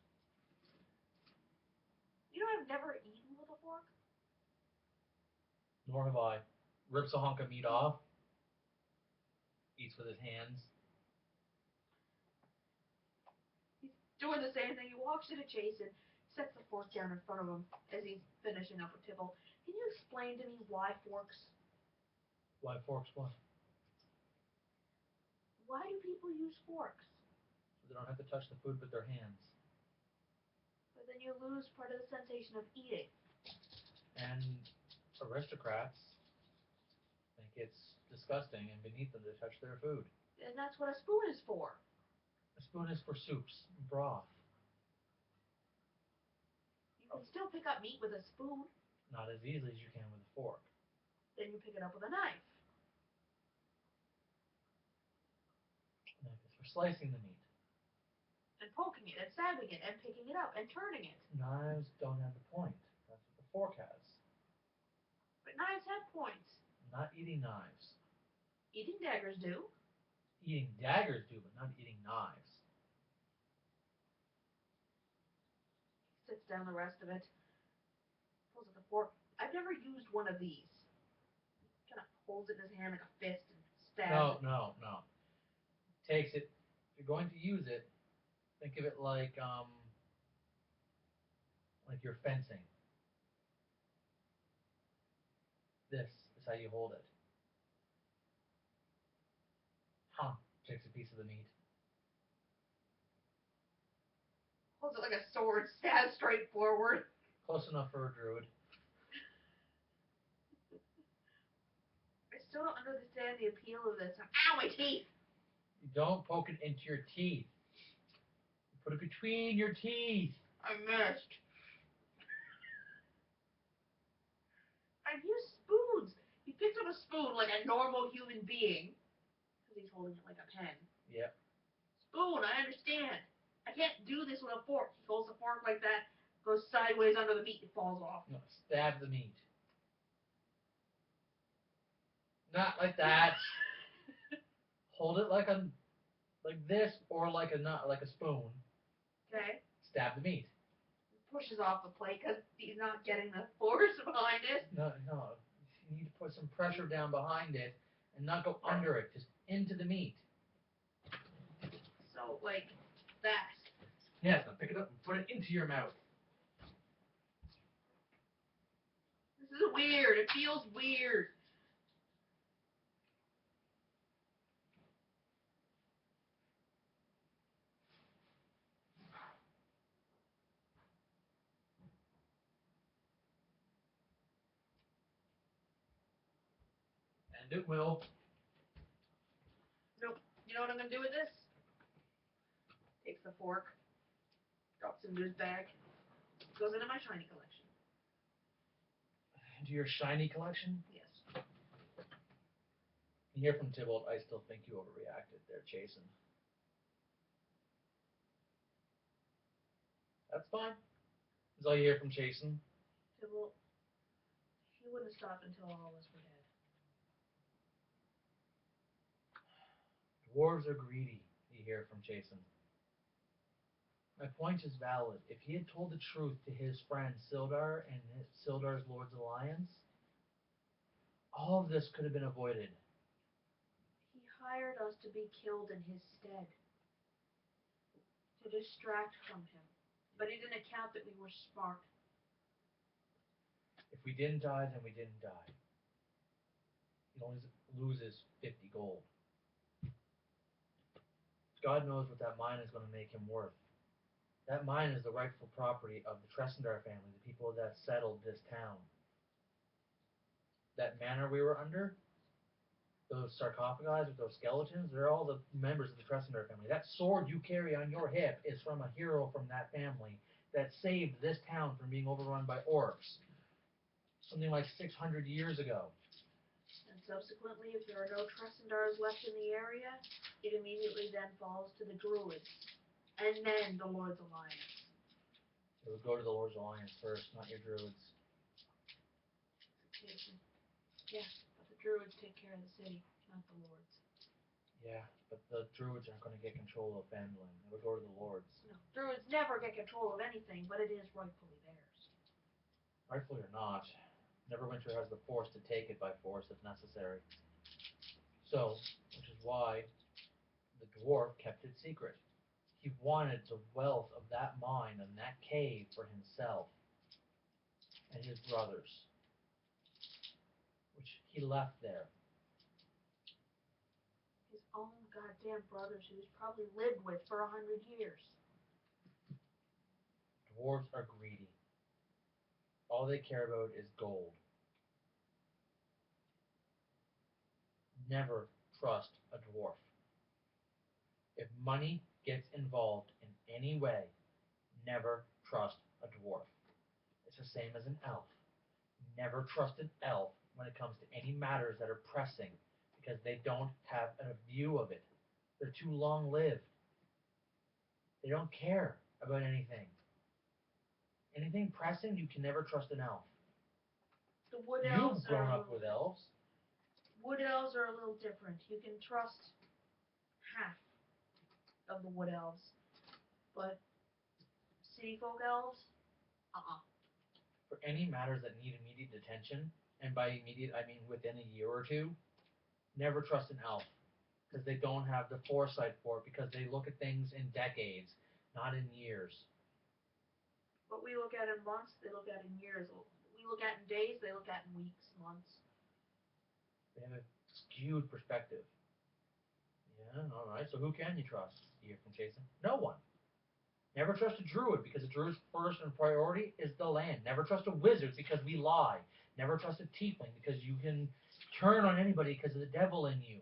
You know I've never eaten with a fork? nor have I. Rips a hunk of meat off, eats with his hands. He's doing the same thing. He walks into Jason, sets the fork down in front of him as he's finishing up with Tybalt. Can you explain to me why forks? Why forks what? Why do people use forks? So they don't have to touch the food with their hands. But then you lose part of the sensation of eating. And aristocrats think it's disgusting and beneath them to touch their food. And that's what a spoon is for. A spoon is for soups and broth. You can still pick up meat with a spoon. Not as easily as you can with a fork. Then you pick it up with a knife. A knife is for slicing the meat. And poking it, and stabbing it, and picking it up, and turning it. Knives don't have a point. That's what the fork has. But knives have points. Not eating knives. Eating daggers do. Eating daggers do, but not eating knives. down the rest of it. Pulls out the fork. I've never used one of these. Kind of holds it in his hand like a fist and stabs. No. Takes it. If you're going to use it, think of it like you're fencing. This is how you hold it. Huh. Takes a piece of the meat. Holds it like a sword, stabs straight forward. Close enough for a druid. I still don't understand the appeal of this. Ow, my teeth! You don't poke it into your teeth. You put it between your teeth. I missed. I've used spoons. He picks up a spoon like a normal human being. Because he's holding it like a pen. Yep. Spoon, I understand. I can't do this with a fork. He holds the fork like that, goes sideways under the meat, and falls off. No, stab the meat. Not like that. Hold it like this or like a spoon. Okay. Stab the meat. Pushes off the plate because he's not getting the force behind it. No. You need to put some pressure down behind it and not go under it, just into the meat. So, like, that. Yes, now pick it up and put it into your mouth. This is weird. It feels weird. And it will. Nope. You know what I'm going to do with this? Takes the fork, drops it into his bag, goes into my shiny collection. Into your shiny collection? Yes. You hear from Tybalt, I still think you overreacted. They're chasing. That's fine. That's all you hear from Jason. Tybalt, he wouldn't have stopped until all of us were dead. Dwarves are greedy, you hear from Jason. My point is valid. If he had told the truth to his friend Sildar and Sildar's Lord's Alliance, all of this could have been avoided. He hired us to be killed in his stead. To distract from him. But he didn't account that we were smart. If we didn't die, then we didn't die. He only loses 50 gold. God knows what that mine is going to make him worth. That mine is the rightful property of the Tressendar family, the people that settled this town. That manor we were under, those sarcophagi with those skeletons, they're all the members of the Tressendar family. That sword you carry on your hip is from a hero from that family that saved this town from being overrun by orcs. Something like 600 years ago. And subsequently, if there are no Tressendars left in the area, it immediately then falls to the Druids. And then the Lord's Alliance. It would go to the Lord's Alliance first, not your druids. Yeah, but the Druids take care of the city, not the Lords. Yeah, but the druids aren't going to get control of Phandelver. It would go to the Lords. No, Druids never get control of anything, but it is rightfully theirs. Rightfully or not, Neverwinter has the force to take it by force if necessary. So, which is why the dwarf kept it secret. He wanted the wealth of that mine and that cave for himself and his brothers, which he left there. His own goddamn brothers who he's probably lived with for 100 years. Dwarves are greedy. All they care about is gold. Never trust a dwarf. If money gets involved in any way, never trust a dwarf. It's the same as an elf. Never trust an elf when it comes to any matters that are pressing because they don't have a view of it. They're too long-lived. They don't care about anything. Anything pressing, you can never trust an elf. The wood elves You've grown up with elves. Wood elves are a little different. You can trust half of the wood elves. But city folk elves, For any matters that need immediate attention, and by immediate I mean within a year or two, never trust an elf because they don't have the foresight for it because they look at things in decades, not in years. What we look at in months, they look at in years. We look at in days, they look at in weeks, months. They have a skewed perspective. Yeah, all right. So who can you trust? You hear from Jason? No one. Never trust a druid because a druid's first and priority is the land. Never trust a wizard because we lie. Never trust a tiefling because you can turn on anybody because of the devil in you.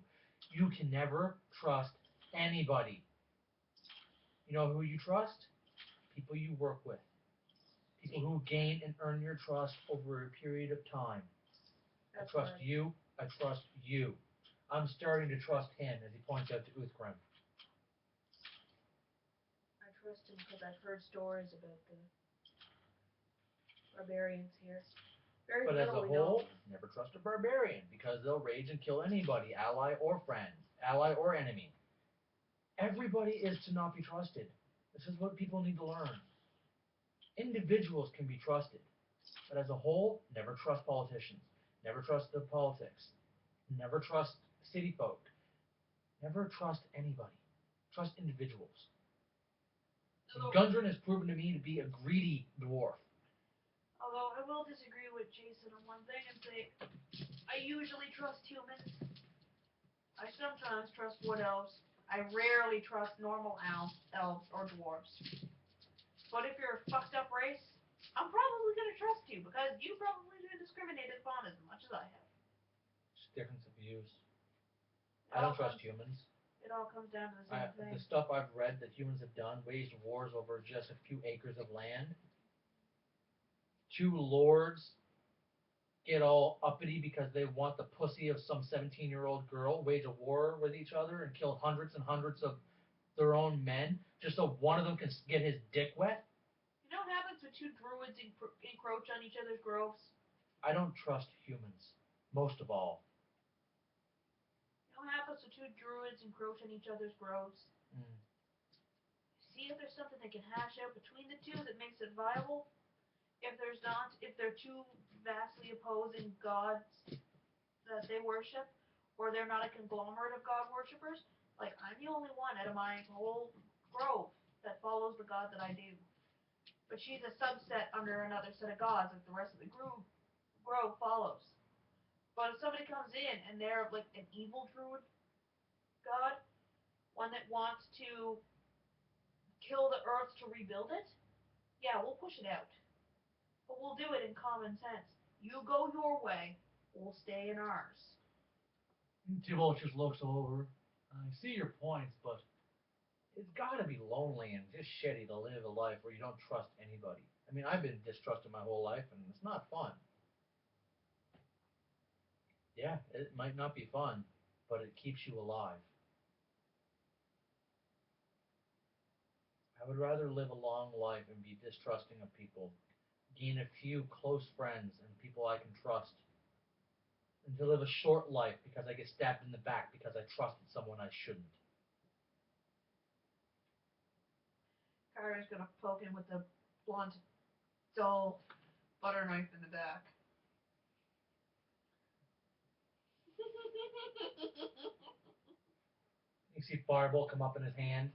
You can never trust anybody. You know who you trust? People you work with. People who gain and earn your trust over a period of time. I trust you. I trust you. I'm starting to trust him, as he points out to Uthgrim. I trust him because I've heard stories about the barbarians here. Very But as little a we know. whole, never trust a barbarian because they'll rage and kill anybody, ally or friend, ally or enemy. Everybody is to not be trusted. This is what people need to learn. Individuals can be trusted, but as a whole, never trust politicians. Never trust the politics. Never trust city folk. Never trust anybody. Trust individuals. Gundren has proven to me to be a greedy dwarf. Although I will disagree with Jason on one thing and say I usually trust humans. I sometimes trust wood elves. I rarely trust normal elves or dwarves. But if you're a fucked up race, I'm probably going to trust you because you probably been discriminated upon as much as I have. Just difference of views. I don't trust humans. It all comes down to the same thing. The stuff I've read that humans have done, waged wars over just a few acres of land. Two lords get all uppity because they want the pussy of some 17-year-old girl, wage a war with each other, and kill hundreds and hundreds of their own men just so one of them can get his dick wet. You know what happens when two druids encroach on each other's groves? I don't trust humans, most of all. You know what happens when two druids encroach on each other's groves? See if there's something they can hash out between the two that makes it viable. If there's not, if they're two vastly opposing gods that they worship, or they're not a conglomerate of god worshippers, like I'm the only one out of my whole grove that follows the god that I do. But she's a subset under another set of gods that the rest of the grove follows. But if somebody comes in and they're like an evil druid god, one that wants to kill the earth to rebuild it, yeah, we'll push it out. But we'll do it in common sense. You go your way, we'll stay in ours. Tybalt just looks over. I see your points, but it's got to be lonely and just shitty to live a life where you don't trust anybody. I mean, I've been distrusted my whole life, and it's not fun. Yeah, it might not be fun, but it keeps you alive. I would rather live a long life and be distrusting of people, gain a few close friends and people I can trust, than to live a short life because I get stabbed in the back because I trusted someone I shouldn't. Kyra's gonna poke him with the blunt, dull butter knife in the back. You see Fireball come up in his hand.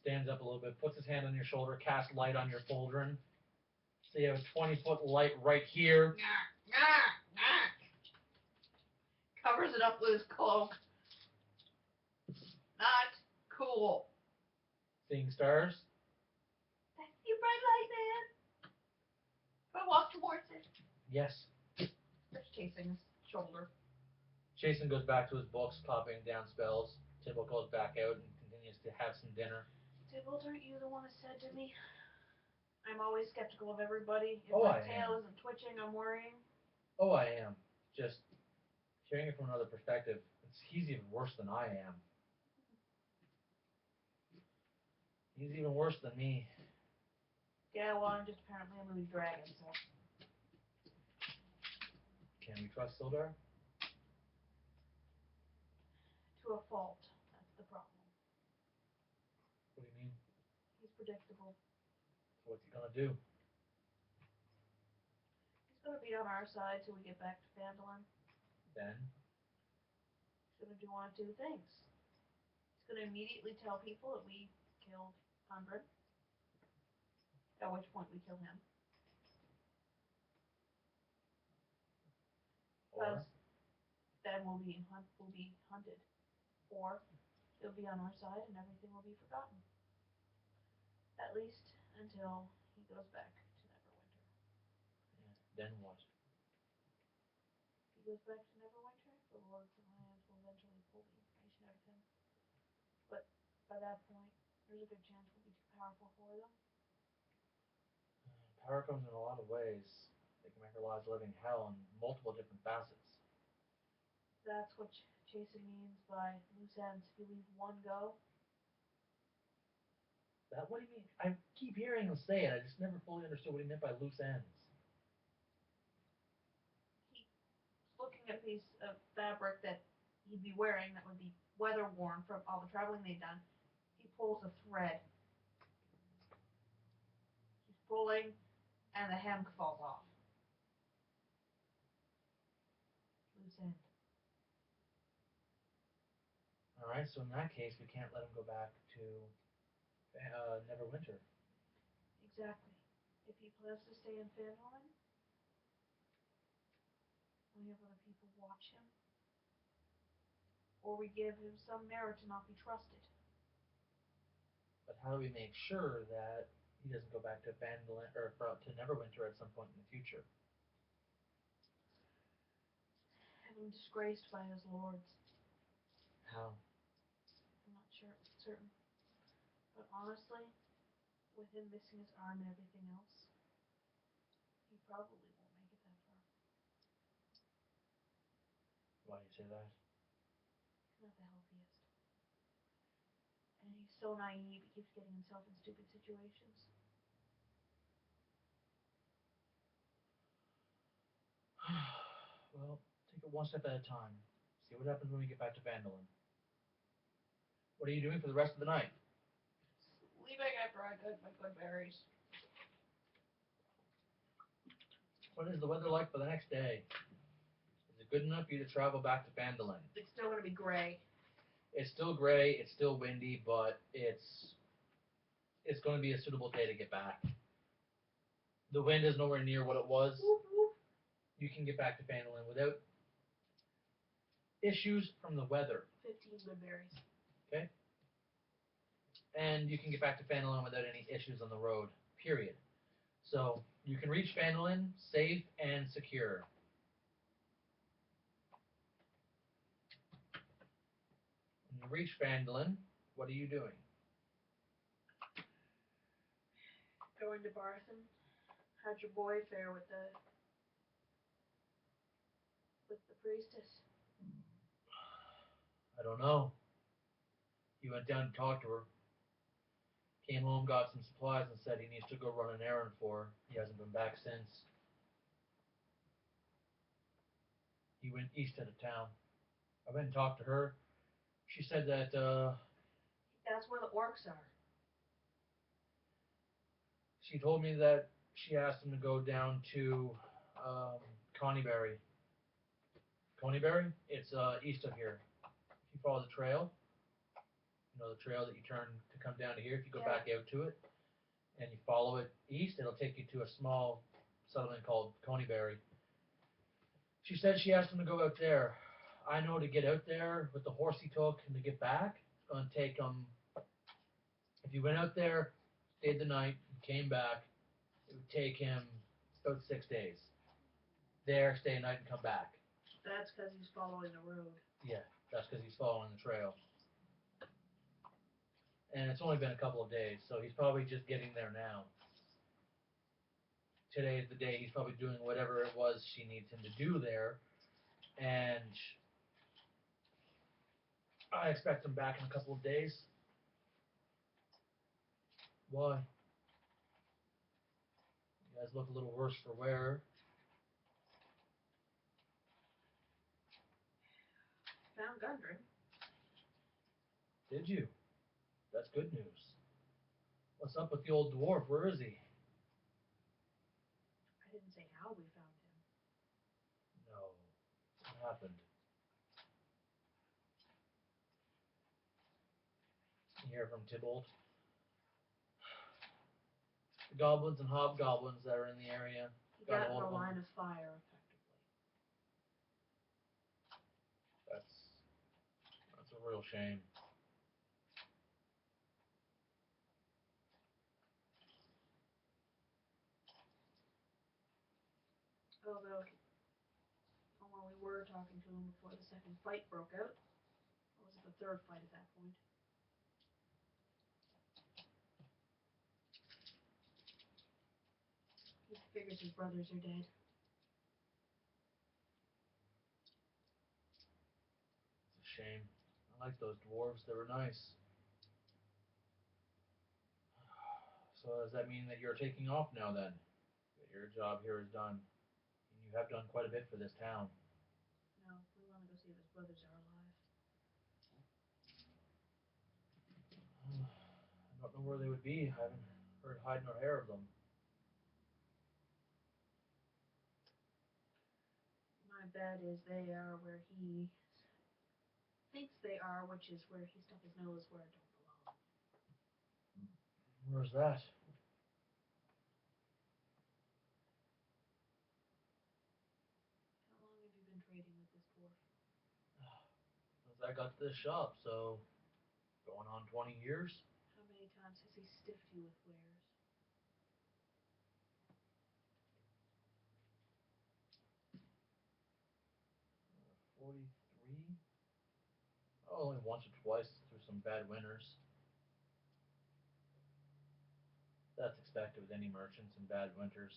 Stands up a little bit, puts his hand on your shoulder, casts light on your pauldron. So you have a 20-foot light right here. Covers it up with his cloak. Not cool. Seeing stars. You bright light, man. If I walk towards it. Yes. Just chasing his shoulder. Jason goes back to his books, copying down spells. Tybalt goes back out and continues to have some dinner. Tybalt, aren't you the one who said to me, I'm always skeptical of everybody. If Oh, my I tail am. isn't twitching, I'm worrying. Oh, I am. Just hearing it from another perspective, he's even worse than I am. He's even worse than me. Yeah, well, I'm just apparently a loose dragon, so. Can we trust Sildar? To a fault. That's the problem. What do you mean? He's predictable. So what's he gonna do? He's gonna be on our side till we get back to Phandelver. Then? He's gonna do one of two things. He's gonna immediately tell people that we killed 100. At which point we kill him. Or? Because then we'll be hunted. Or he'll be on our side and everything will be forgotten. At least until he goes back to Neverwinter. Yeah. Then what? If he goes back to Neverwinter, the Lords of Lands will eventually pull the information out of him. But by that point, there's a good chance we'll be too powerful for them. Power comes in a lot of ways. They can make our lives a living hell in multiple different facets. That's what Jason means by loose ends. If you leave one go, That what do you mean? I keep hearing him say it. I just never fully understood what he meant by loose ends. he's looking at a piece of fabric that he'd be wearing that would be weather worn from all the traveling they've done. He pulls a thread. He's pulling, and the hem falls off. Loose end. All right, so in that case, we can't let him go back to Neverwinter. Exactly. If he plans to stay in Phandelver, we have other people watch him, or we give him some merit to not be trusted. But how do we make sure that he doesn't go back to Phandalin or to Neverwinter at some point in the future? Have him disgraced by his lords. How? I'm not certain. But honestly, with him missing his arm and everything else, he probably won't make it that far. Why do you say that? He's not the healthiest. And he's so naive, he keeps getting himself in stupid situations. Well, take it one step at a time. See what happens when we get back to Phandalin. What are you doing for the rest of the night? Sleeping after I cook my good berries. What is the weather like for the next day? Is it good enough for you to travel back to Phandalin? It's still going to be gray. It's still gray, it's still windy, but it's going to be a suitable day to get back. The wind is nowhere near what it was. Whoop, whoop. You can get back to Phandalin without issues from the weather. 15 good berries. Okay? And you can get back to Phandalin without any issues on the road, period. So you can reach Phandalin safe and secure. When you reach Phandalin, what are you doing? Going to Barthen. How'd your boy fare with the priestess? I don't know. He went down to talk to her. Came home, got some supplies, and said he needs to go run an errand for her. He hasn't been back since. He went east of the town. I went and talked to her. She said that That's where the orcs are. she told me that she asked him to go down to Coneyberry. Coneyberry? It's east of here. If you follow the trail, you know the trail that you turn to come down to here. If you go back out to it and you follow it east, it'll take you to a small settlement called Coneyberry. She said she asked him to go out there. I know to get out there with the horse he took and to get back, it's going to take him. If he went out there, stayed the night, and came back, it would take him about 6 days. There, stay a night, and come back. That's because he's following the road. Yeah, that's because he's following the trail. And it's only been a couple of days, so he's probably just getting there now. Today is the day he's probably doing whatever it was she needs him to do there. And I expect him back in a couple of days. Why? You guys look a little worse for wear. found Gundren. Did you? That's good news. What's up with the old dwarf? Where is he? I didn't say how we found him. No. What happened? You hear from Tybalt? The goblins and hobgoblins that are in the area. He got in hold the of him. line of fire, effectively. That's a real shame. Although, when we were talking to him before the second fight broke out, or was it the third fight at that point? He figures his brothers are dead. It's a shame. I like those dwarves. They were nice. So does that mean that you're taking off now then? That your job here is done? And you have done quite a bit for this town. No, we want to go see if his brothers are alive. I don't know where they would be. I haven't heard hide nor hair of them. My bet is they are where he thinks they are, which is where he stuck his nose where it don't belong. Where's that? How long have you been trading with this dwarf? Since I got to this shop, so going on 20 years. How many times has he stiffed you with wares? 43? Oh, only once or twice through some bad winters. That's expected with any merchants in bad winters.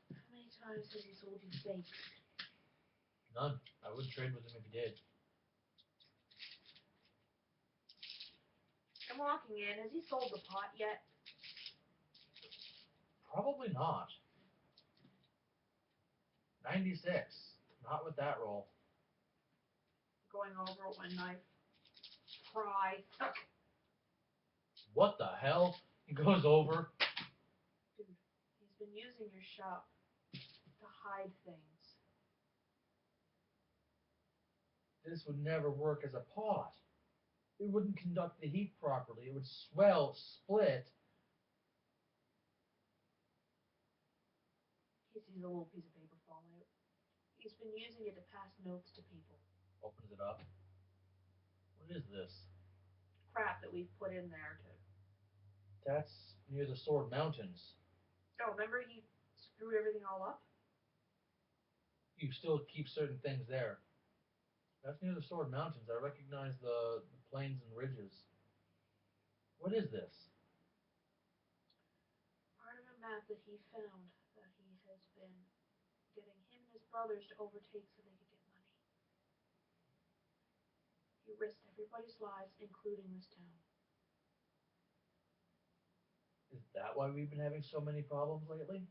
How many times has he sold you steaks? None. I wouldn't trade with him if he did. I'm walking in. Has he sold the pot yet? Probably not. 96. Not with that roll. Going over it when I pry. What the hell? He goes over. Dude, he's been using your shop to hide things. This would never work as a pot. It wouldn't conduct the heat properly. It would swell, split. He sees a little piece of paper fall out. He's been using it to pass notes to people. Opens it up. What is this? Crap that we've put in there to... That's near the Sword Mountains. Oh, remember he screwed everything all up? You still keep certain things there. That's near the Sword Mountains. I recognize the plains and ridges. What is this? Part of a map that he found that he has been getting him and his brothers to overtake so they could get money. He risked everybody's lives, including this town. Is that why we've been having so many problems lately?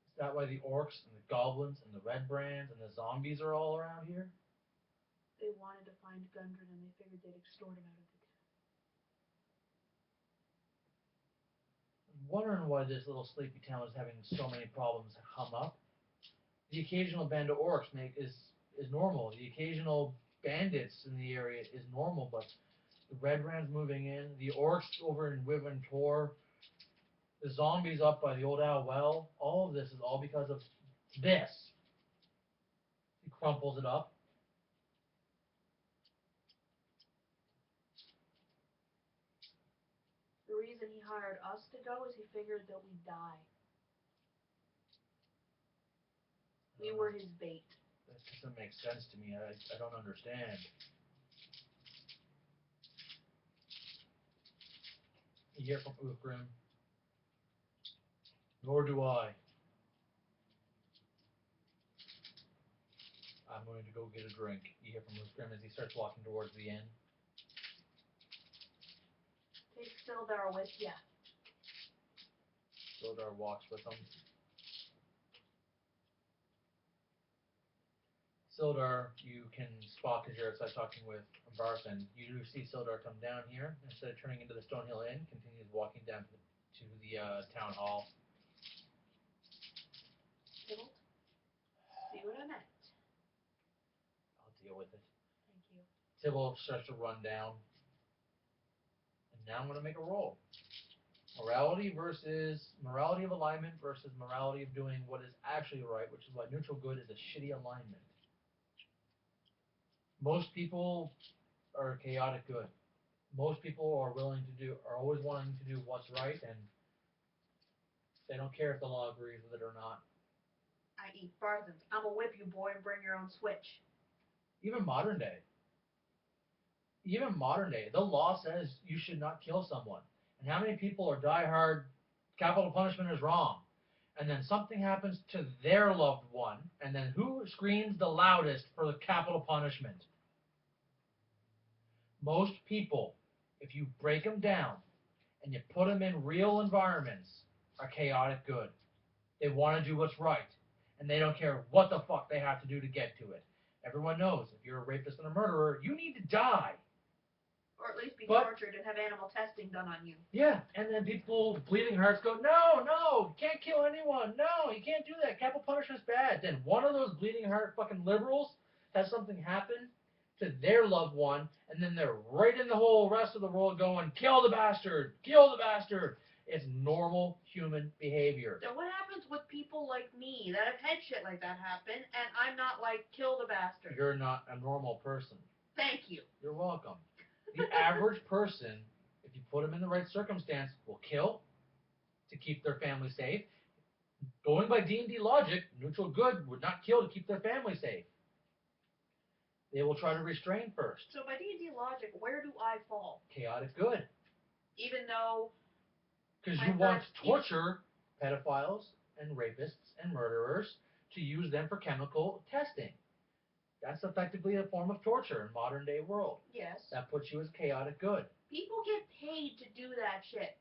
Is that why the orcs and the goblins and the red brands and the zombies are all around here? They wanted to find Gundren and they figured they'd extort him out of the town. I'm wondering why this little sleepy town is having so many problems come up. The occasional band of orcs is normal. The occasional bandits in the area is normal, but the red brands moving in, the orcs over in Wyvern Tor, the zombies up by the old Owl Well, all of this is all because of this. He crumples it up. The reason he hired us to go is he figured that we'd die. We were his bait. That doesn't make sense to me. I don't understand. You hear from Uthgrim? Nor do I. I'm going to go get a drink. You hear from Uthgrim as he starts walking towards the inn. Take Sildar with ya. Sildar walks with him. Sildar, you can spot because you're outside talking with Barthen. You do see Sildar come down here. Instead of turning into the Stonehill Inn, continues walking down to the town hall. Tybalt, see what I meant. I'll deal with it. Thank you. Tybalt starts to run down. And now I'm going to make a roll. Morality of alignment versus morality of doing what is actually right, which is why neutral good is a shitty alignment. Most people are chaotic good. Most people are always wanting to do what's right, and they don't care if the law agrees with it or not. I eat Barthen's. I'm gonna whip you, boy, and bring your own switch. Even modern day, the law says you should not kill someone. And how many people are diehard, capital punishment is wrong, and then something happens to their loved one, and then who screams the loudest for the capital punishment? Most people, if you break them down and you put them in real environments, are chaotic good. They want to do what's right, and they don't care what the fuck they have to do to get to it. Everyone knows if you're a rapist and a murderer, you need to die. Or at least be tortured and have animal testing done on you. Yeah, and then people, bleeding hearts, go, no, you can't kill anyone. No, you can't do that. Capital punishment's bad. Then one of those bleeding heart fucking liberals has something happen to their loved one, and then they're right in the whole rest of the world going, kill the bastard, kill the bastard. It's normal human behavior. So what happens with people like me that have had shit like that happen, and I'm not like, kill the bastard? You're not a normal person. Thank you. You're welcome. The average person, if you put them in the right circumstance, will kill to keep their family safe. Going by D&D logic, neutral good would not kill to keep their family safe. They will try to restrain first. So by D&D logic, where do I fall? Chaotic good. Even though... Because you want to torture pedophiles and rapists and murderers to use them for chemical testing. That's effectively a form of torture in modern day world. Yes. That puts you as chaotic good. People get paid to do that shit.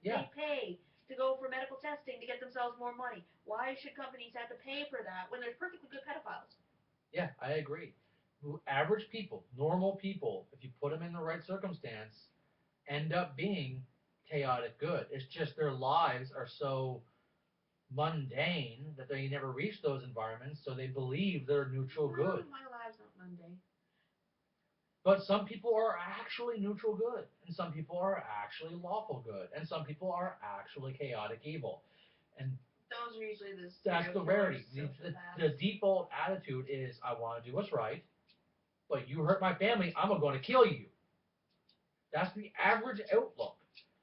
Yeah. They pay to go for medical testing to get themselves more money. Why should companies have to pay for that when there's perfectly good pedophiles? Yeah, I agree. Average people, normal people, if you put them in the right circumstance, end up being chaotic good. It's just their lives are so mundane that they never reach those environments, so they believe they're neutral good. My life's not mundane. But some people are actually neutral good, and some people are actually lawful good, and some people are actually chaotic evil. And those are usually that's the rarity. The default attitude is, I want to do what's right, but you hurt my family, I'm going to kill you. That's the average outlook.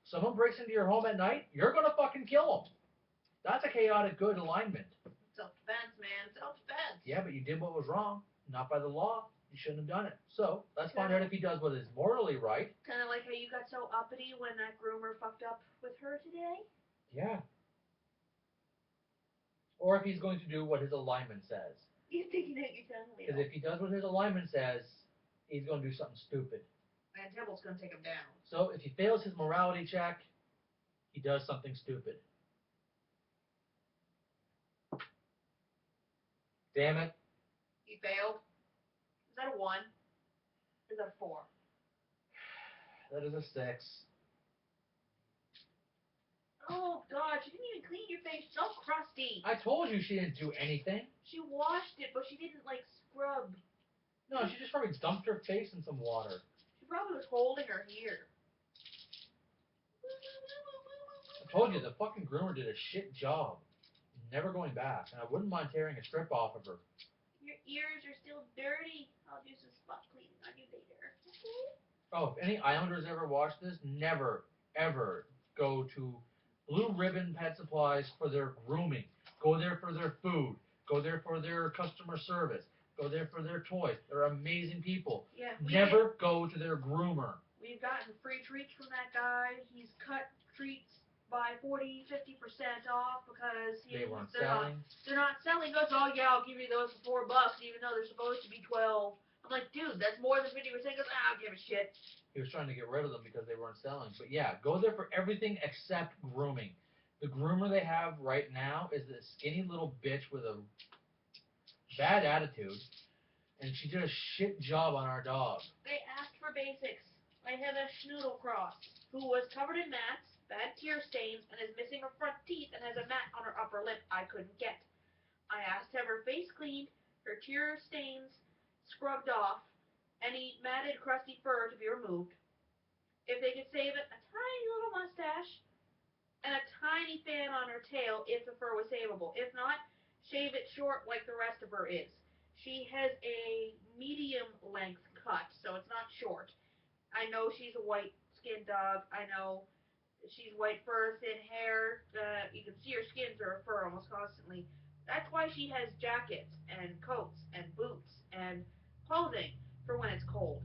Someone breaks into your home at night, you're going to fucking kill them. That's a chaotic good alignment. Self-defense, man. Self-defense. Yeah, but you did what was wrong. Not by the law. You shouldn't have done it. So, let's find out if he does what is morally right. Kind of like how you got so uppity when that groomer fucked up with her today? Yeah. Or if he's going to do what his alignment says. He's thinking that you're telling me. Because if he does what his alignment says, he's going to do something stupid. And Tybalt's going to take him down. So, if he fails his morality check, he does something stupid. Damn it. He failed. Is that a 1? Or is that a 4? That is a 6. Oh, God, she didn't even clean your face. It's all crusty. I told you she didn't do anything. She washed it, but she didn't, like, scrub. No, she just probably dumped her face in some water. She probably was holding her ear. I told you, the fucking groomer did a shit job. Never going back, and I wouldn't mind tearing a strip off of her. Your ears are still dirty. I'll do some spot cleaning on you later. Oh, if any Islanders ever watch this, never, ever go to Blue Ribbon Pet Supplies for their grooming. Go there for their food. Go there for their customer service. Go there for their toys. They're amazing people. Yeah, never go to their groomer. We've gotten free treats from that guy. He's cut treats by 40-50% off because they're not selling. He goes, oh yeah, I'll give you those for $4, even though they're supposed to be 12. I'm like, dude, that's more than 50%. He goes, I don't give a shit. He was trying to get rid of them because they weren't selling. But yeah, go there for everything except grooming. The groomer they have right now is this skinny little bitch with a bad attitude, and she did a shit job on our dog. They asked for basics. I had a schnoodle cross who was covered in mats, bad tear stains, and is missing her front teeth and has a mat on her upper lip I couldn't get. I asked to have her face cleaned, her tear stains scrubbed off, any matted, crusty fur to be removed. If they could save it, a tiny little mustache and a tiny fan on her tail if the fur was savable. If not, shave it short like the rest of her is. She has a medium length cut, so it's not short. I know she's a white skinned dog. I know she's white fur, thin hair. You can see her skin through her fur almost constantly. That's why she has jackets and coats and boots and clothing for when it's cold.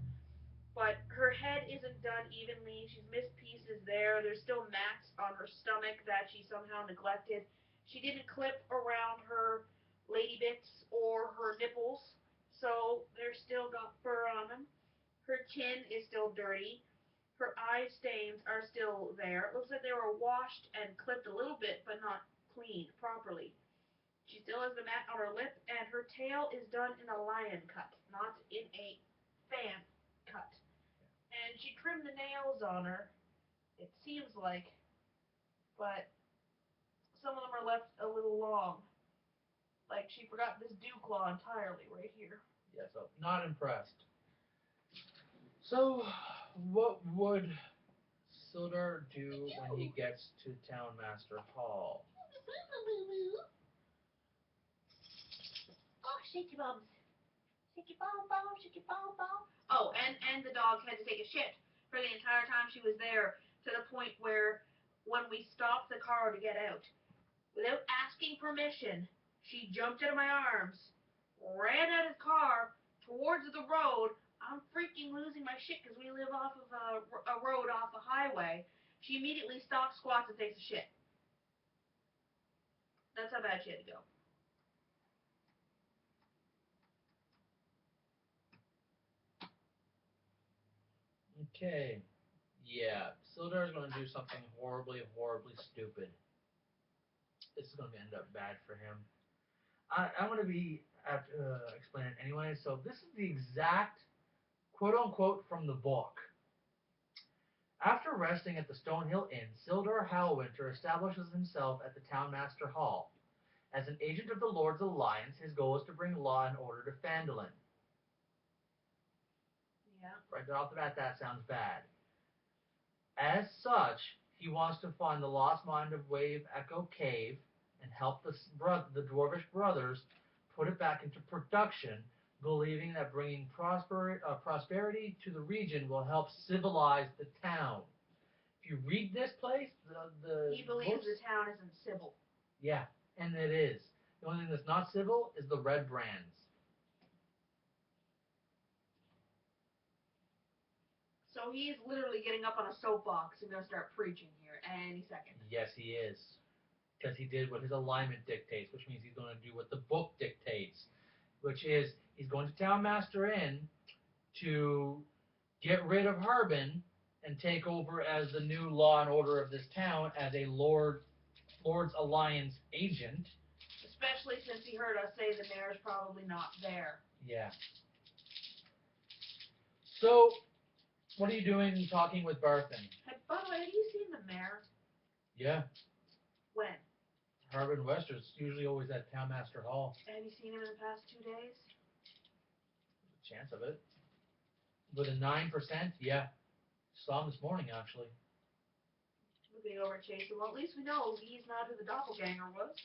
But her head isn't done evenly. She's missed pieces there. There's still mats on her stomach that she somehow neglected. She didn't clip around her lady bits or her nipples, so they're still got fur on them. Her chin is still dirty. Her eye stains are still there. It looks like they were washed and clipped a little bit, but not cleaned properly. She still has the mat on her lip, and her tail is done in a lion cut, not in a fan cut. And she trimmed the nails on her, it seems like, but some of them are left a little long. Like she forgot this dew claw entirely right here. Yeah, so not impressed. So, what would Sildar do when he gets to Townmaster Hall? Oh, shake your bums. Shake your bum bum, shake your bum bum. Oh, and the dog had to take a shit for the entire time she was there, to the point where when we stopped the car to get out, without asking permission, she jumped out of my arms, ran out of the car towards the road. I'm freaking losing my shit because we live off of a road off a highway. She immediately stops, squats, and takes a shit. That's how bad she had to go. Okay. Yeah, Sildar's going to do something horribly, horribly stupid. This is going to end up bad for him. I'm going to be explain it anyway. So this is the exact quote unquote from the book. After resting at the Stonehill Inn, Sildar Howlwinter establishes himself at the Townmaster Hall. As an agent of the Lord's Alliance, his goal is to bring law and order to Phandelver. Yeah. Right off the bat, that sounds bad. As such, he wants to find the lost mine of Wave Echo Cave and help the Dwarvish brothers put it back into production, believing that bringing prosperity to the region will help civilize the town. If you read this place, He believes books, the town isn't civil. yeah, and it is. The only thing that's not civil is the red brands. So he's literally getting up on a soapbox and gonna start preaching here any second. Yes, he is. Because he did what his alignment dictates, which means he's going to do what the book dictates, which is he's going to Townmaster Inn to get rid of Harbin and take over as the new law and order of this town as a Lord's Alliance agent. Especially since he heard us say the mayor's probably not there. Yeah. So, what are you doing talking with Barthen? Hey, by the way, have you seen the mayor? Yeah. When? Harbin Wester's usually always at Townmaster Hall. Have you seen him in the past 2 days? There's a chance of it. With a 9%, yeah. Saw him this morning, actually. Looking over at Jason. Well, at least we know he's not who the doppelganger was.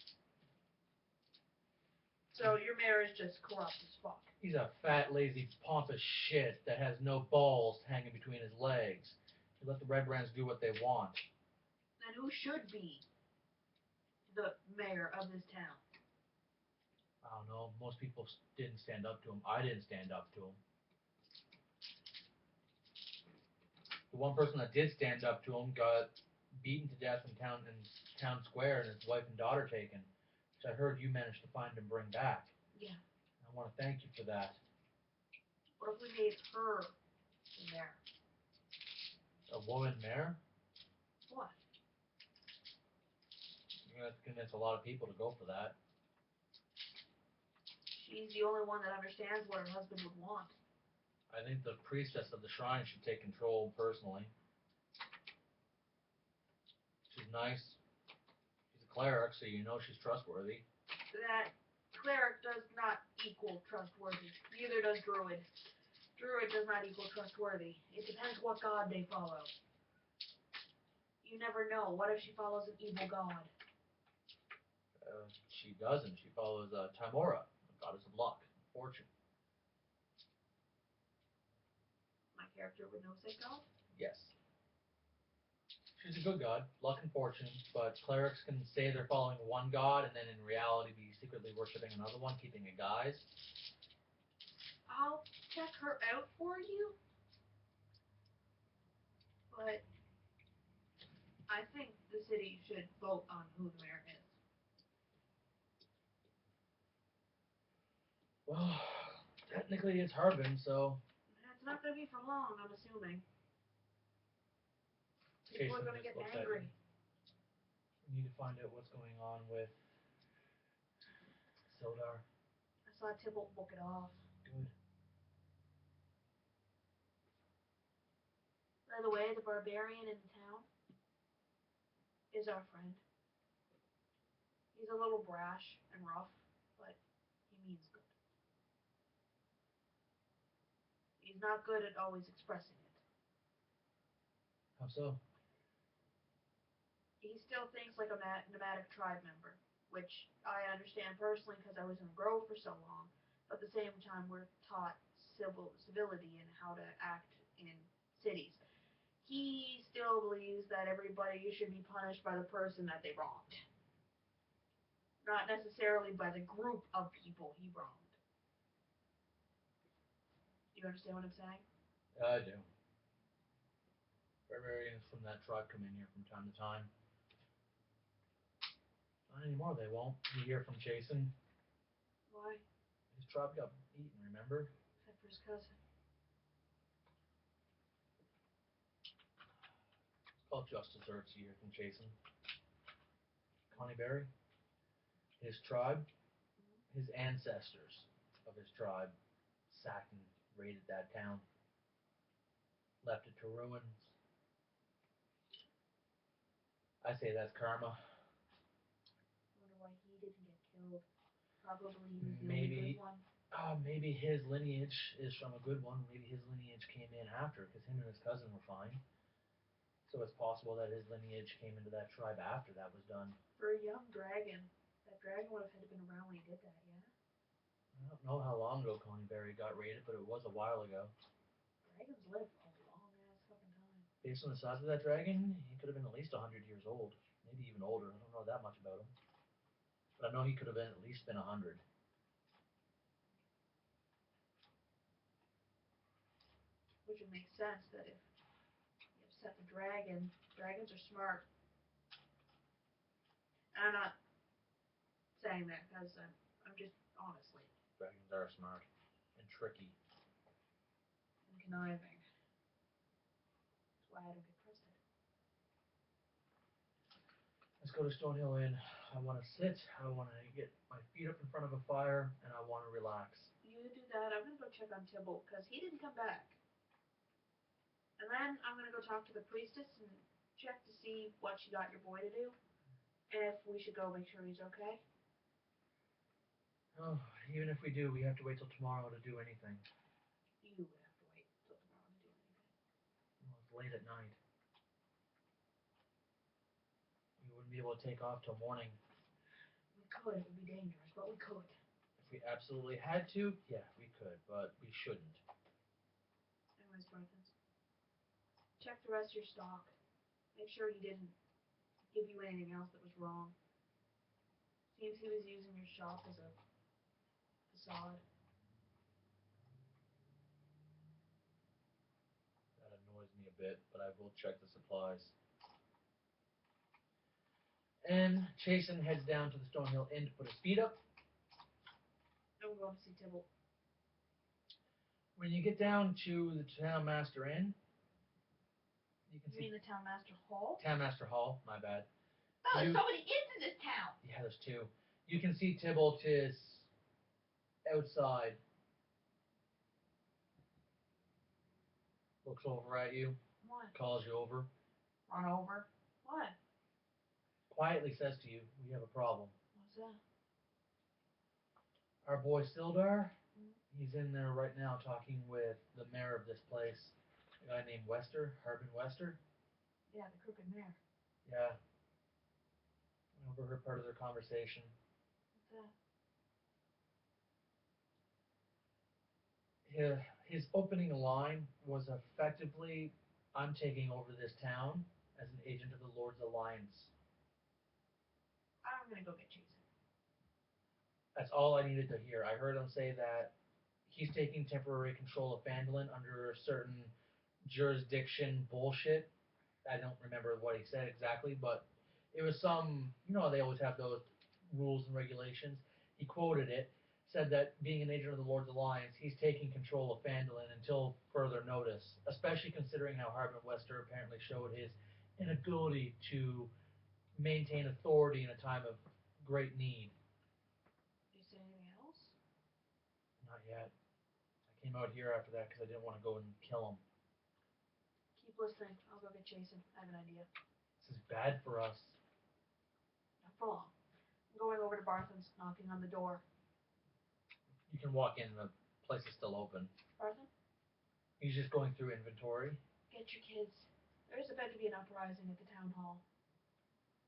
So your mayor is just corrupt as fuck. He's a fat, lazy, pompous shit that has no balls hanging between his legs. He let the Red Brands do what they want. Then who should be the mayor of this town? I don't know. Most people didn't stand up to him. I didn't stand up to him. The one person that did stand up to him got beaten to death in town square and his wife and daughter taken, which I heard you managed to find and bring back. Yeah. I want to thank you for that. What if we made her the mayor? A woman mayor? What? You're going to have to convince a lot of people to go for that. She's the only one that understands what her husband would want. I think the priestess of the shrine should take control personally. She's nice. She's a cleric, so you know she's trustworthy. That cleric does not equal trustworthy. Neither does druid. Druid does not equal trustworthy. It depends what god they follow. You never know. What if she follows an evil god? She doesn't. She follows Timora, the goddess of luck and fortune. My character would know said god? Yes. She's a good god, luck and fortune, but clerics can say they're following one god and then in reality be secretly worshipping another one, keeping a guise. I'll check her out for you. But I think the city should vote on who the mayor is. Well, technically it's Harbin, so... It's not going to be for long, I'm assuming. People Jason are going to just get looks at angry. We need to find out what's going on with Sildar. I saw Tybalt book it off. Good. By the way, the barbarian in town is our friend. He's a little brash and rough, but he means good. He's not good at always expressing it. How so? He still thinks like a nomadic tribe member, which I understand personally because I was in the Grove for so long. But at the same time, we're taught civility and how to act in cities. He still believes that everybody should be punished by the person that they wronged, not necessarily by the group of people he wronged. Do you understand what I'm saying? I do. Barbarians from that tribe come in here from time to time. Not anymore, they won't. You hear from Jason. Why? His tribe got eaten, remember? Except for his cousin. It's called just desserts you hear from Jason. Connie Berry, his tribe, his ancestors of his tribe sacked and raided that town. Left it to ruins. I say that's karma. Wonder why he didn't get killed. Probably he was the only good one. Maybe his lineage is from a good one. Maybe his lineage came in after, because him and his cousin were fine. So it's possible that his lineage came into that tribe after that was done. For a young dragon, that dragon would have had to been around when he did that, yeah? I don't know how long ago Coney Berry got raided, but it was a while ago. Dragons live a long-ass fucking time. Based on the size of that dragon, he could have been at least 100 years old. Maybe even older. I don't know that much about him. But I know he could have been at least been 100. Which would make sense that if you upset the dragon, dragons are smart. And I'm not saying that because I'm just honestly. Dragons are smart and tricky. And conniving. That's why I don't get trusted. Let's go to Stonehill Inn. I want to sit, I want to get my feet up in front of a fire, and I want to relax. You do that, I'm going to go check on Tybalt because he didn't come back. And then I'm going to go talk to the priestess and check to see what she got your boy to do. And if we should go make sure he's okay. Oh, even if we do, we have to wait till tomorrow to do anything. You would have to wait till tomorrow to do anything. Well, it's late at night. We wouldn't be able to take off till morning. We could, it would be dangerous, but we could. If we absolutely had to, yeah, we could, but we shouldn't. Anyways, Barthens, check the rest of your stock. Make sure he didn't give you anything else that was wrong. Seems he was using your shop as a facade. That annoys me a bit, but I will check the supplies. And Chasen heads down to the Stonehill Inn to put his feet up. I'm going to see Tybalt. When you get down to the Town Master Inn, you can You mean the Town Master Hall? Town Master Hall, my bad. Oh, You- there's so many inns in this town! Yeah, there's two. You can see Tybalt is outside, looks over at you, What? calls you over, Run over? What? quietly says to you, "We have a problem. What's that? Our boy Sildar, Mm. he's in there right now talking with the mayor of this place, a guy named Wester, Harbin Wester." Yeah, the crooked mare. Yeah, I overheard part of their conversation. What's that? His opening line was effectively, "I'm taking over this town as an agent of the Lord's Alliance." I'm gonna go get Jason. That's all I needed to hear. I heard him say that he's taking temporary control of Phandelver under certain jurisdiction bullshit. I don't remember what he said exactly, but it was some, they always have those rules and regulations. He quoted it, said that being an agent of the Lord's Alliance, he's taking control of Phandelver until further notice, especially considering how Harbin Wester apparently showed his inability to maintain authority in a time of great need. Did you say anything else? Not yet. I came out here after that because I didn't want to go and kill him. Keep listening. I'll go get Jason. I have an idea. This is bad for us. Not for long. I'm going over to Barthen's, knocking on the door. You can walk in, the place is still open. Barthen? He's just going through inventory. Get your kids. There's about to be an uprising at the town hall.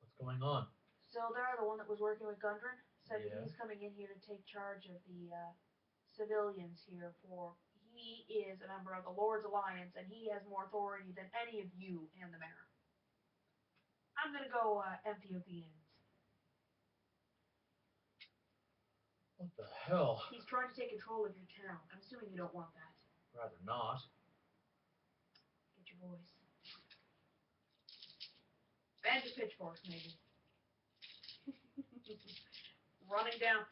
What's going on? Sildar, the one that was working with Gundren, said Yeah. that he's coming in here to take charge of the civilians here for... He is a member of the Lord's Alliance, and he has more authority than any of you and the mayor. I'm gonna go empty out the inns. What the hell? He's trying to take control of your town. I'm assuming you don't want that. Rather not. Get your boys. Band of pitchforks, maybe. Running down.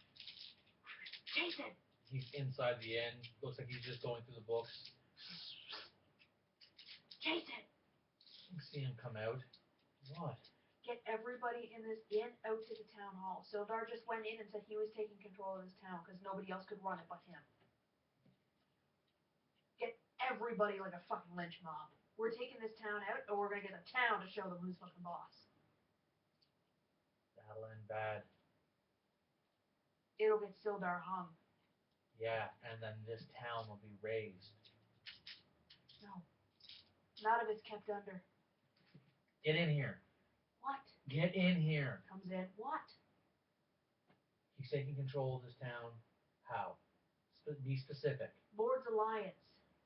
Jason! He's inside the inn. Looks like he's just going through the books. Jason! You see him come out. What? Get everybody in this inn out to the town hall. Sildar just went in and said he was taking control of this town because nobody else could run it but him. Get everybody like a fucking lynch mob. We're taking this town out, or we're gonna get the town to show them who's fucking boss. That'll end bad. It'll get Sildar hung. Yeah, and then this town will be razed. No. Not if it's kept under. Get in here. What? Get in here. Comes in. What? He's taking control of this town. How? Be specific. Lord's Alliance.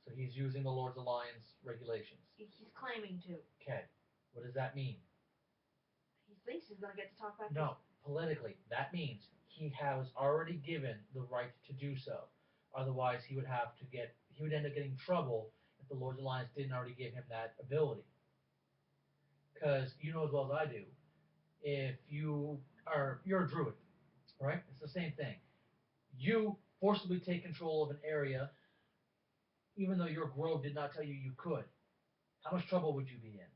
So he's using the Lord's Alliance regulations. He's claiming to. Okay. What does that mean? He thinks he's gonna get to talk back to No. Politically, that means he has already given the right to do so. Otherwise, he would end up getting in trouble if the Lord's Alliance didn't already give him that ability. Because you know as well as I do, if you're a druid, right? It's the same thing. You forcibly take control of an area, even though your grove did not tell you you could. How much trouble would you be in?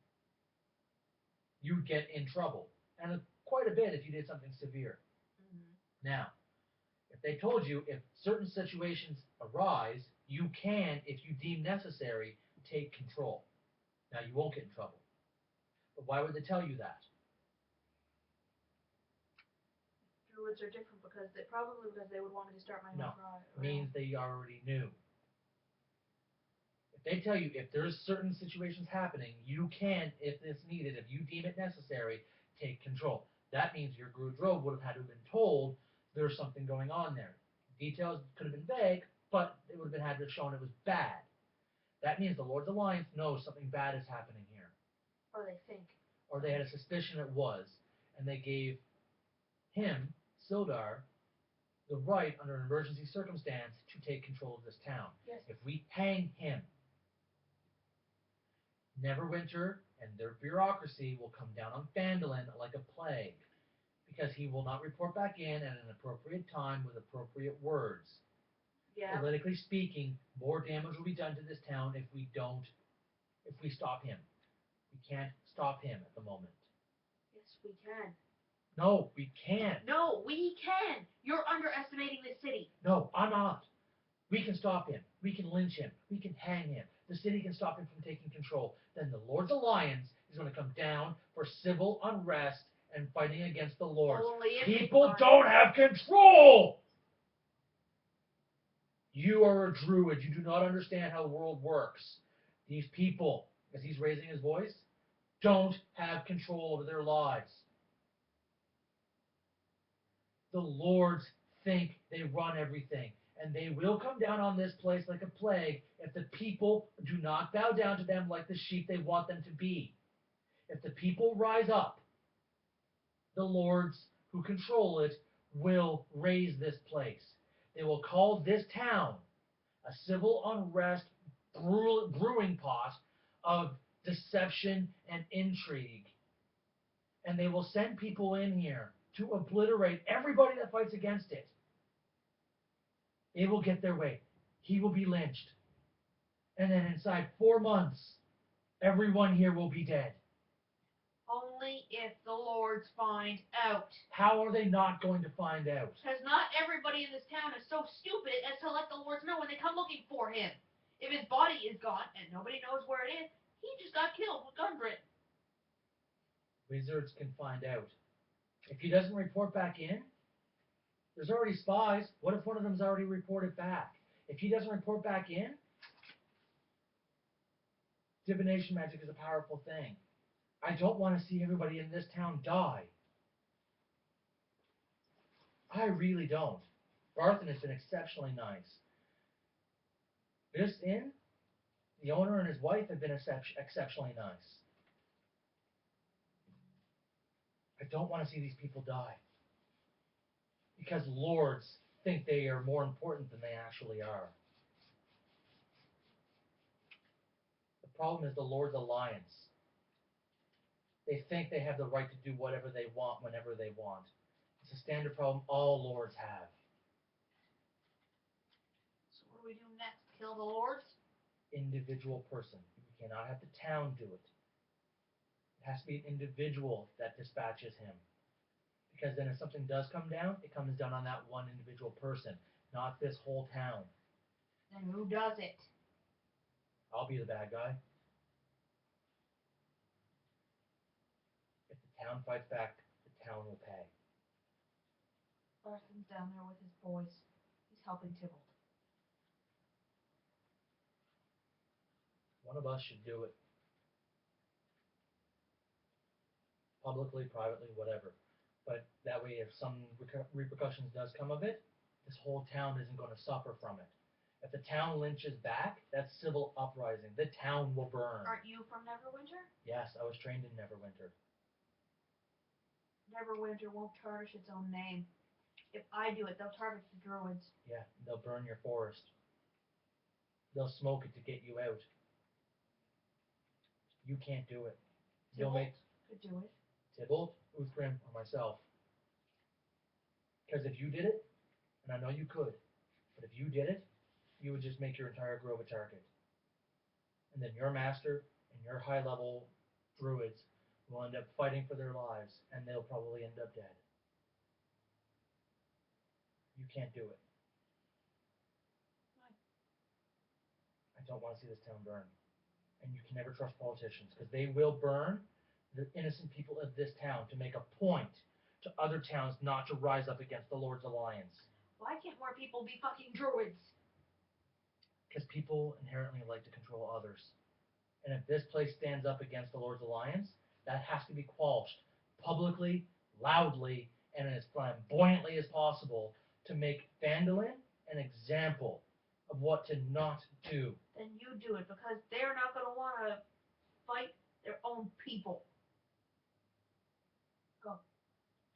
You'd get in trouble, and quite a bit if you did something severe. Mm-hmm. Now, if they told you if certain situations arise, you can, if you deem necessary, take control. Now, you won't get in trouble. But why would they tell you that? Druids are different because they would want me to start my own No, trial. means they already knew. If they tell you if there's certain situations happening, you can, if it's needed, if you deem it necessary, take control. That means your Grudrove would have had to have been told there's something going on there. Details could have been vague, but it would have been had to have shown it was bad. That means the Lord's Alliance knows something bad is happening here. Or they think. Or they had a suspicion it was, and they gave him, Sildar, the right under an emergency circumstance to take control of this town. Yes. If we hang him, Neverwinter and their bureaucracy will come down on Phandelver like a plague, because he will not report back in at an appropriate time with appropriate words. Yeah. Politically speaking, more damage will be done to this town if we stop him. We can't stop him at the moment. Yes, we can. No, we can't. No, we can. You're underestimating this city. No, I'm not. We can stop him. We can lynch him. We can hang him. The city can stop him from taking control. Then the Lord's Alliance is going to come down for civil unrest and fighting against the Lords. Only if People don't have control! You are a druid. You do not understand how the world works. These people, as he's raising his voice, don't have control over their lives. The Lords think they run everything, and they will come down on this place like a plague if the people do not bow down to them like the sheep they want them to be. If the people rise up, the Lords who control it will raise this place. They will call this town a civil unrest brewing pot of deception and intrigue. And they will send people in here to obliterate everybody that fights against it. They will get their way. He will be lynched. And then inside 4 months, everyone here will be dead. Only if the Lords find out. How are they not going to find out? Because not everybody in this town is so stupid as to let the Lords know when they come looking for him. If his body is gone and nobody knows where it is, he just got killed with gunbrand. Wizards can find out. If he doesn't report back in, there's already spies. What if one of them's already reported back? If he doesn't report back in, divination magic is a powerful thing. I don't want to see everybody in this town die. I really don't. Barthen has been exceptionally nice. This inn, the owner and his wife have been exceptionally nice. I don't want to see these people die. Because lords think they are more important than they actually are. The problem is the Lord's Alliance. They think they have the right to do whatever they want whenever they want. It's a standard problem all lords have. So what do we do next? Kill the Lords? Individual person. You cannot have the town do it. It has to be an individual that dispatches him. Because then if something does come down, it comes down on that one individual person, not this whole town. Then who does it? I'll be the bad guy. If the town fights back, the town will pay. Barthen's down there with his boys. He's helping Tybalt. One of us should do it. Publicly, privately, whatever. But that way, if some repercussions does come of it, this whole town isn't going to suffer from it. If the town lynches back, that's civil uprising. The town will burn. Aren't you from Neverwinter? Yes, I was trained in Neverwinter. Neverwinter won't tarnish its own name. If I do it, they'll target the druids. Yeah, they'll burn your forest. They'll smoke it to get you out. You can't do it. You'll make could do it. Tybalt, Uthgrim, or myself. Because if you did it, and I know you could, but if you did it, you would just make your entire grove a target. And then your master and your high-level druids will end up fighting for their lives, and they'll probably end up dead. You can't do it. Why? I don't want to see this town burn. And you can never trust politicians, because they will burn the innocent people of this town to make a point to other towns not to rise up against the Lord's Alliance. Why can't more people be fucking druids? Because people inherently like to control others. And if this place stands up against the Lord's Alliance, that has to be quashed publicly, loudly, and as flamboyantly as possible to make Phandelver an example of what to not do. Then you do it, because they're not going to want to fight their own people. Go.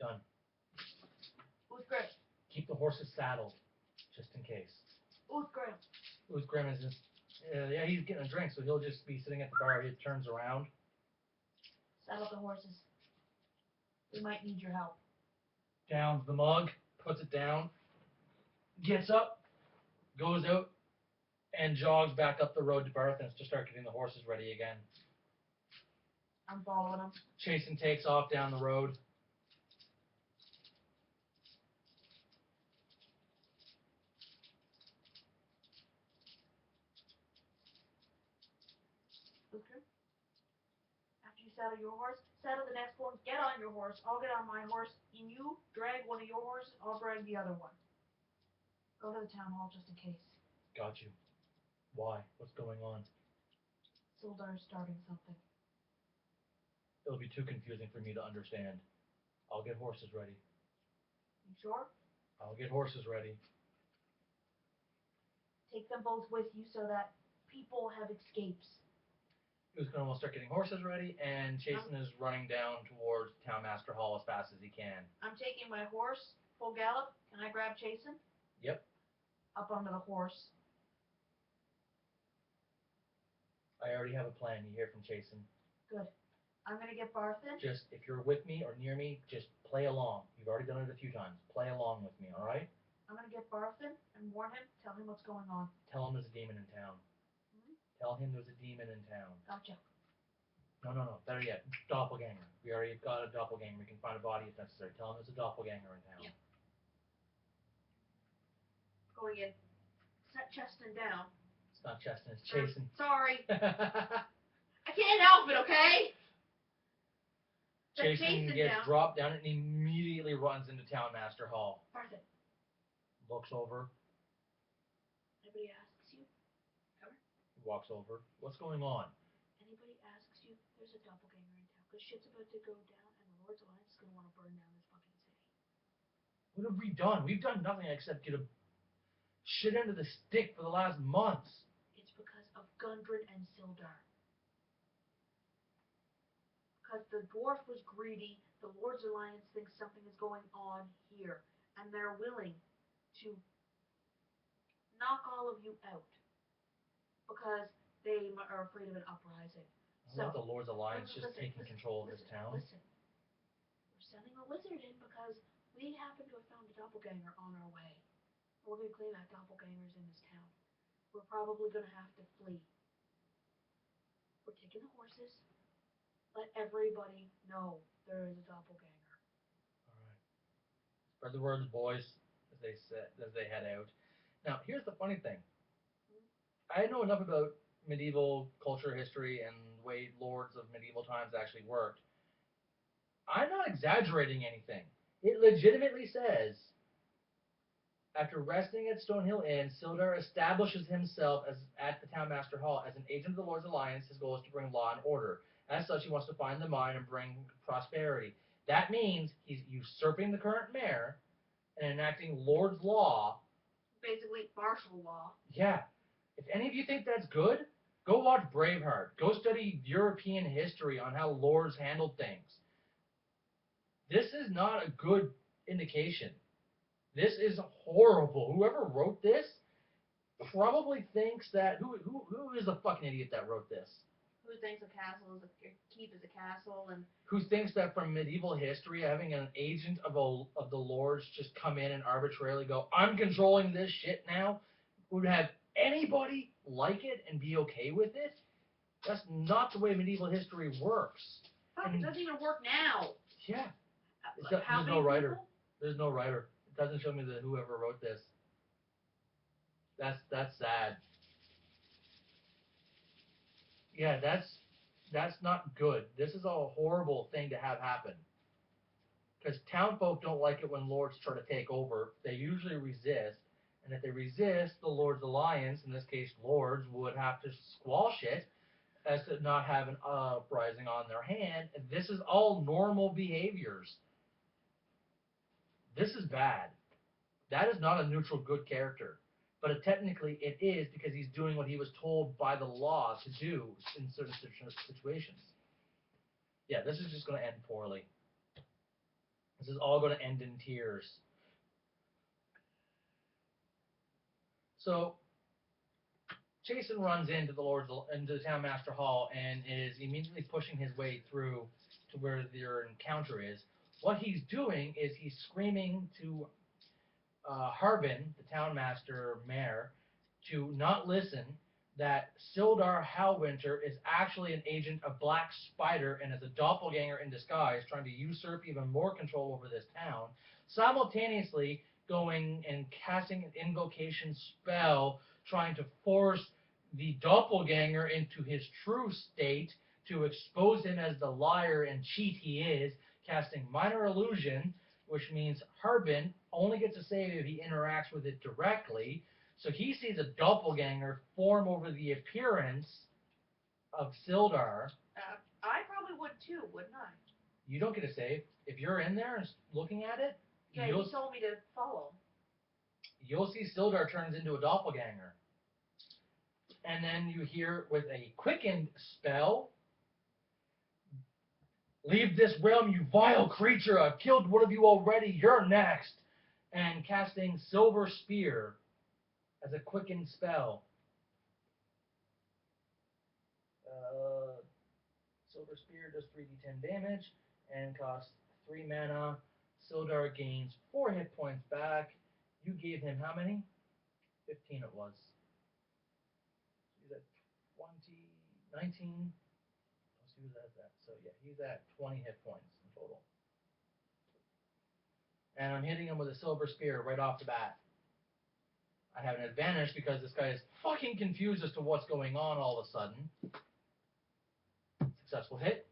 Done. Uthgrim. Keep the horses saddled, just in case. Uthgrim. Uthgrim is just, yeah, he's getting a drink, so he'll just be sitting at the bar. He turns around. Saddle the horses. We might need your help. Downs the mug, puts it down, gets up, goes out, and jogs back up the road to Barthen's to start getting the horses ready again. I'm following him. Chasen takes off down the road. Okay. After you saddle your horse, saddle the next one, get on your horse, I'll get on my horse, and you drag one of your horses, I'll drag the other one. Go to the town hall just in case. Got you. Why? What's going on? Sildar's starting something. It'll be too confusing for me to understand. I'll get horses ready. You sure? I'll get horses ready. Take them both with you so that people have escapes. He was going to start getting horses ready, and Chasen is running down towards Townmaster Hall as fast as he can. I'm taking my horse, full gallop. Can I grab Chasen? Yep. Up onto the horse. I already have a plan. You hear from Chasen. Good. I'm going to get Barthen. Just, if you're with me or near me, just play along. You've already done it a few times. Play along with me, all right? I'm going to get Barthen and warn him, tell him what's going on. Tell him there's a demon in town. Tell him there's a demon in town. Gotcha. No. Better yet, doppelganger. We already got a doppelganger. We can find a body if necessary. Tell him there's a doppelganger in town. Yep. Going in. Set Cheston down. It's not Cheston, it's Chasen. Sorry. I can't help it, okay? Chasen gets dropped down and immediately runs into Townmaster Hall. Barthen. Looks over. Anybody asks you? Ever? Walks over. What's going on? Anybody asks you, there's a doppelganger in town. Because shit's about to go down and the Lord's Alliance is going to want to burn down this fucking city. What have we done? We've done nothing except get a shit into the stick for the last months. It's because of Gundren and Sildar. Because the dwarf was greedy, the Lord's Alliance thinks something is going on here. And they're willing to knock all of you out. Because they are afraid of an uprising. So the Lord's Alliance just taking control of this town? Listen. We're sending a wizard in because we happen to have found a doppelganger on our way. We're going to claim that doppelganger's in this town. We're probably going to have to flee. We're taking the horses. Let everybody know there is a doppelganger. All right. Spread the words, boys, as they head out. Now, here's the funny thing. I know enough about medieval culture, history, and the way lords of medieval times actually worked. I'm not exaggerating anything. It legitimately says, after resting at Stonehill Inn, Sildar establishes himself at the Townmaster Hall as an agent of the Lord's Alliance. His goal is to bring law and order. As such, he wants to find the mine and bring prosperity. That means he's usurping the current mayor and enacting Lord's law. Basically, martial law. Yeah. If any of you think that's good, go watch Braveheart. Go study European history on how lords handled things. This is not a good indication. This is horrible. Whoever wrote this probably thinks that who is the fucking idiot that wrote this? Who thinks a castle is a keep is a castle, and who thinks that from medieval history, having an agent of the lords just come in and arbitrarily go, I'm controlling this shit now, would have anybody like it and be okay with it? That's not the way medieval history works. Fuck, it doesn't even work now. Yeah. There's no writer. There's no writer. It doesn't show me whoever wrote this. That's sad. Yeah, that's not good. This is a horrible thing to have happen. Because townfolk don't like it when lords try to take over. They usually resist. And if they resist, the Lord's Alliance, in this case lords, would have to squash it as to not have an uprising on their hand. And this is all normal behaviors. This is bad. That is not a neutral good character. But technically it is because he's doing what he was told by the law to do in certain situations. Yeah, this is just going to end poorly. This is all going to end in tears. So, Chasen runs into the Townmaster Hall and is immediately pushing his way through to where their encounter is. What he's doing is he's screaming to Harbin, the Townmaster Mayor, to not listen, that Sildar Halwinter is actually an agent of Black Spider and is a doppelganger in disguise, trying to usurp even more control over this town, simultaneously going and casting an invocation spell, trying to force the doppelganger into his true state to expose him as the liar and cheat he is, casting minor illusion, which means Harbin only gets a save if he interacts with it directly. So he sees a doppelganger form over the appearance of Sildar. I probably would too, wouldn't I? You don't get a save. If you're in there and looking at it, Yeah, he told me to follow. You'll see Sildar turns into a doppelganger. And then you hear with a quickened spell, leave this realm, you vile creature. I've killed one of you already. You're next. And casting Silver Spear as a quickened spell. Silver Spear does 3d10 damage and costs 3 mana. Sildar gains 4 hit points back. You gave him how many? 15 it was. He's at 20, 19. Let's see who has that. So yeah, he's at 20 hit points in total. And I'm hitting him with a Silver Spear right off the bat. I have an advantage because this guy is fucking confused as to what's going on all of a sudden. Successful hit.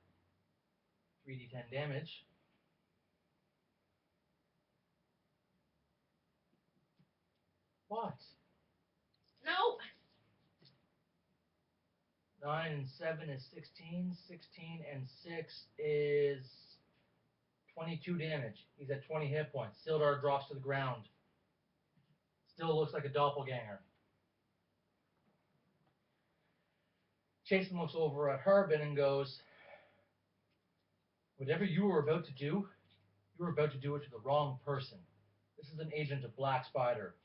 3d10 damage. What? No. 9 and 7 is 16. 16 and 6 is 22 damage. He's at 20 hit points. Sildar drops to the ground. Still looks like a doppelganger. Jason looks over at Harbin and goes, whatever you were about to do, you were about to do it to the wrong person. This is an agent of Black Spider.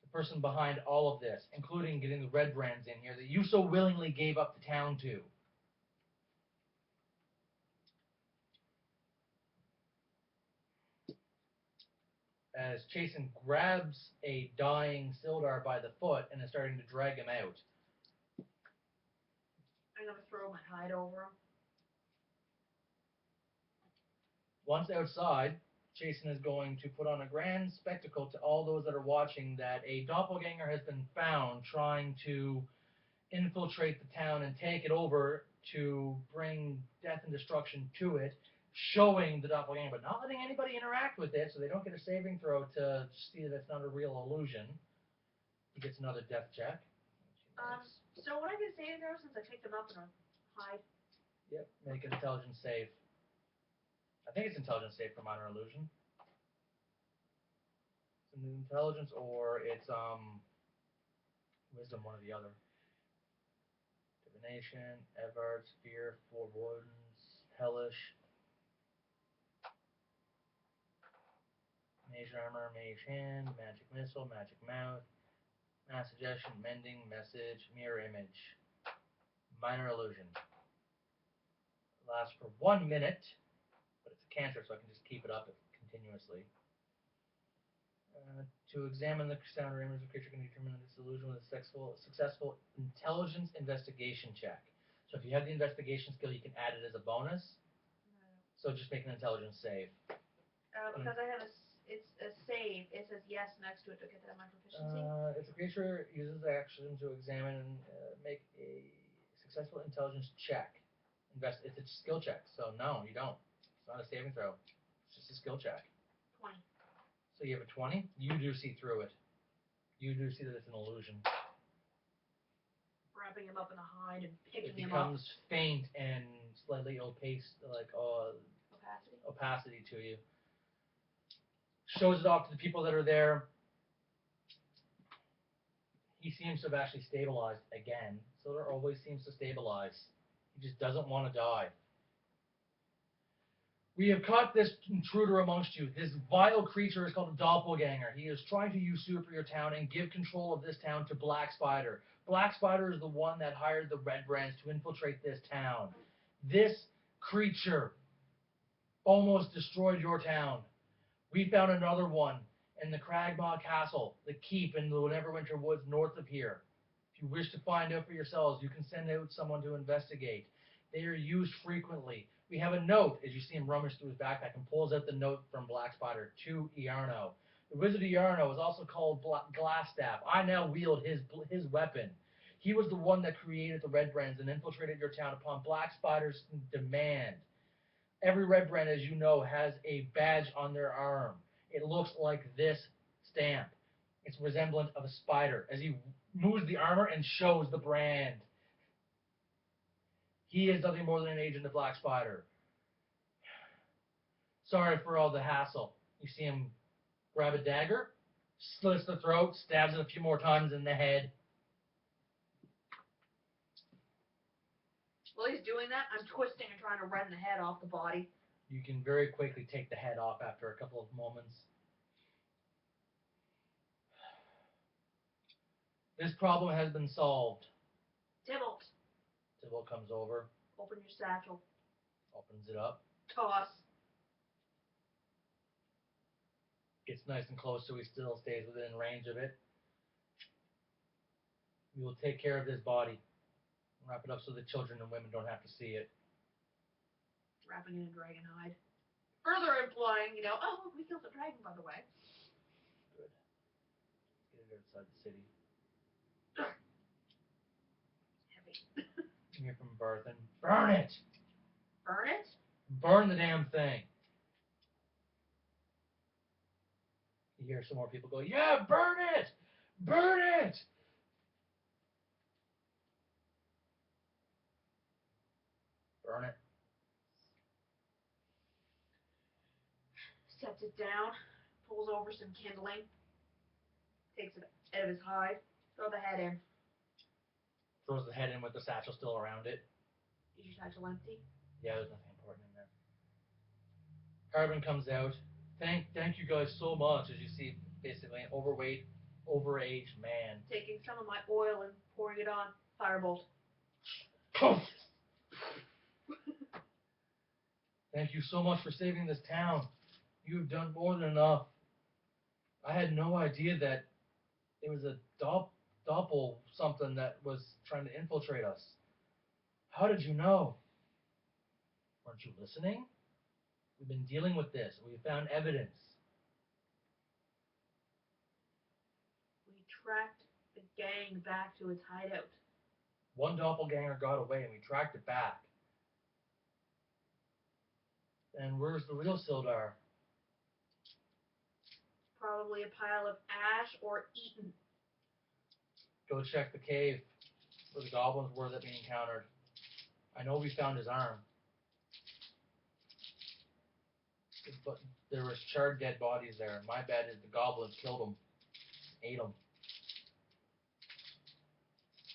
The person behind all of this, including getting the Red Brands in here that you so willingly gave up the town to. As Jason grabs a dying Sildar by the foot and is starting to drag him out. I'm going to throw my hide over him. Once outside, Jason is going to put on a grand spectacle to all those that are watching that a doppelganger has been found trying to infiltrate the town and take it over to bring death and destruction to it, showing the doppelganger, but not letting anybody interact with it so they don't get a saving throw to see that it's not a real illusion. He gets another death check. So what I get saving throw since I picked him up in a hide? Yep, make an intelligence save. I think it's intelligence save for minor illusion. It's an intelligence or it's wisdom, one or the other. Divination, Evard, Fear, Forewarnings, Hellish, Mage Armor, Mage Hand, Magic Missile, Magic Mouth, Mass Suggestion, Mending, Message, Mirror Image, Minor Illusion. Lasts for 1 minute, but it's a cantrip, so I can just keep it up continuously. To examine the sound or image of the creature can determine this illusion with a successful intelligence investigation check. So if you have the investigation skill, you can add it as a bonus. So just make an intelligence save. Because I have it's a save. It says yes next to it to get that my proficiency. If the creature uses the action to examine and make a successful intelligence check, it's a skill check. So no, you don't. It's not a saving throw. It's just a skill check. 20. So you have a 20. You do see through it. You do see that it's an illusion. Wrapping him up in a hide and picking him up. It becomes faint and slightly opaque, like opacity to you. Shows it off to the people that are there. He seems to have actually stabilized again. Sildar always seems to stabilize. He just doesn't want to die. We have caught this intruder amongst you. This vile creature is called a doppelganger. He is trying to usurp your town and give control of this town to Black Spider. Black Spider is the one that hired the Red Brands to infiltrate this town. This creature almost destroyed your town. We found another one in the Cragmaw Castle, the keep in the Neverwinter Woods north of here. If you wish to find out for yourselves, you can send out someone to investigate. They are used frequently. We have a note, as you see him rummage through his backpack, and pulls out the note from Black Spider to Iarno. The Wizard Iarno is also called Glassstaff. I now wield his weapon. He was the one that created the Red Brands and infiltrated your town upon Black Spider's demand. Every Red Brand, as you know, has a badge on their arm. It looks like this stamp. It's resemblant of a spider as he moves the armor and shows the brand. He is nothing more than an agent of Black Spider. Sorry for all the hassle. You see him grab a dagger, slits the throat, stabs it a few more times in the head. While he's doing that, I'm twisting and trying to rend the head off the body. You can very quickly take the head off after a couple of moments. This problem has been solved. Tybalt, Tybalt comes over, open your satchel. opens it up, Toss. gets nice and close so he still stays within range of it. We will take care of this body. Wrap it up so the children and women don't have to see it. Wrapping it in dragon hide. Further implying, oh, we killed a dragon, by the way. Good. Get it outside the city. Heavy. Hear from Barthen. Burn it! Burn it? Burn the damn thing. You hear some more people go, yeah, burn it! Burn it! Burn it. Sets it down, pulls over some kindling, takes it out of his hide, throw the head in. Throws the head in with the satchel still around it. Is your satchel empty? Yeah, there's nothing important in there. Carbon comes out. Thank you guys so much, as you see basically an overweight, overaged man. Taking some of my oil and pouring it on. Firebolt. Thank you so much for saving this town. You have done more than enough. I had no idea that it was a doppel something that was trying to infiltrate us. How did you know? Weren't you listening? We've been dealing with this. We found evidence. We tracked the gang back to its hideout. One doppelganger got away and we tracked it back. And where's the real Sildar? Probably a pile of ash or eaten. Go check the cave where the goblins were that we encountered. I know we found his arm. But there was charred dead bodies there. My bet is the goblins killed him. Ate him.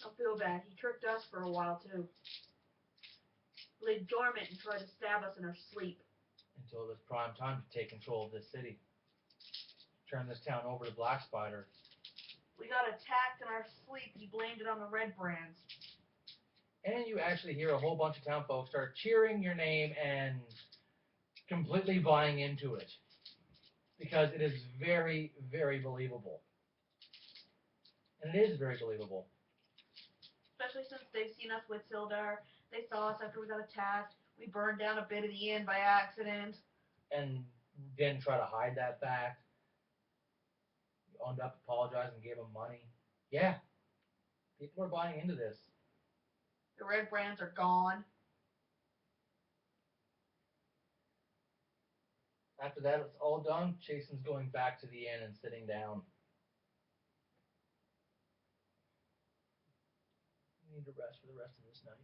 Don't feel bad. He tricked us for a while, too. Lay dormant and tried to stab us in our sleep. Until it was prime time to take control of this city. Turn this town over to Black Spider. We got attacked in our sleep. He blamed it on the Red Brands. And you actually hear a whole bunch of town folks start cheering your name and completely buying into it. Because it is very, very believable. And it is very believable. Especially since they've seen us with Sildar. They saw us after we got attacked. We burned down a bit of the inn by accident. And didn't try to hide that fact. You owned up, apologized, and gave them money. Yeah. People are buying into this. The Red Brands are gone. After that, it's all done. Jason's going back to the inn and sitting down. You need to rest for the rest of this night.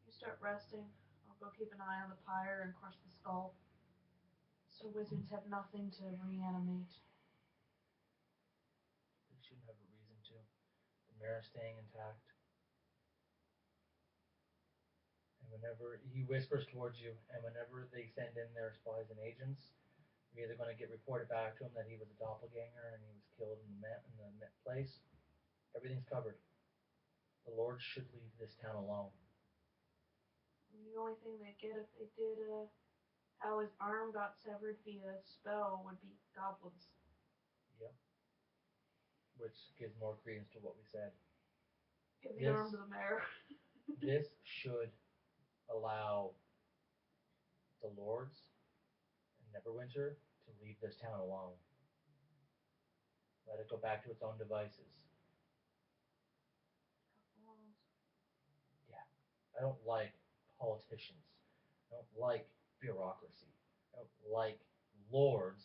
You start resting. I'll go keep an eye on the pyre and crush the skull. So wizards have nothing to reanimate. They shouldn't have a reason to. The mayor's staying intact. And whenever he whispers towards you, and whenever they send in their spies and agents, you're either going to get reported back to him that he was a doppelganger and he was killed in the place. Everything's covered. The Lord should leave this town alone. The only thing they get if they did how his arm got severed via spell would be goblins. Yep. Which gives more credence to what we said. Give the arm to the mayor. This should allow the Lords and Neverwinter to leave this town alone. Let it go back to its own devices. I don't like politicians. I don't like bureaucracy. I don't like lords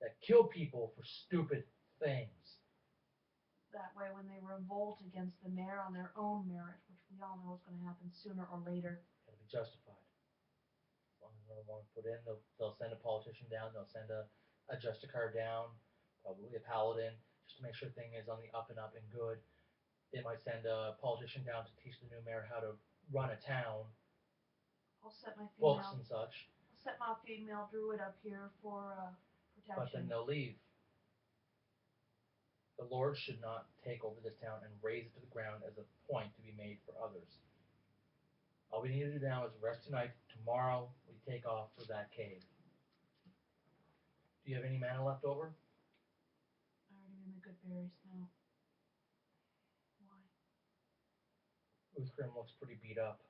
that kill people for stupid things. That way, when they revolt against the mayor on their own merit, which we all know is going to happen sooner or later, It'll be justified. As long as no one put in, they'll send a politician down. They'll send a Justicar down, probably a paladin, just to make sure thing is on the up and up and good. They might send a politician down to teach the new mayor how to run a town, I'll set my books female, and such. I'll set my female druid up here for protection. But then they'll leave. The lords should not take over this town and raze it to the ground as a point to be made for others. All we need to do now is rest tonight. Tomorrow we take off for that cave. Do you have any mana left over? I already made my good berries. No. Why? Uthgrim looks pretty beat up.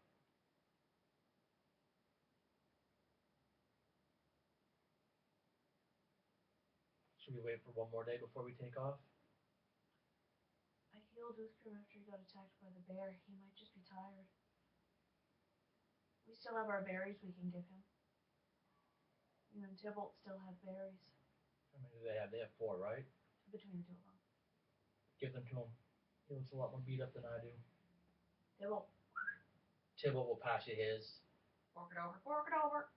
Should we wait for one more day before we take off? I healed Uthgrim after he got attacked by the bear. He might just be tired. We still have our berries we can give him. You and Tybalt still have berries. How many do they have? They have 4, right? Between the two of them. Give them to him. He looks a lot more beat up than I do. Tybalt. Tybalt will pass you his. Fork it over. Fork it over.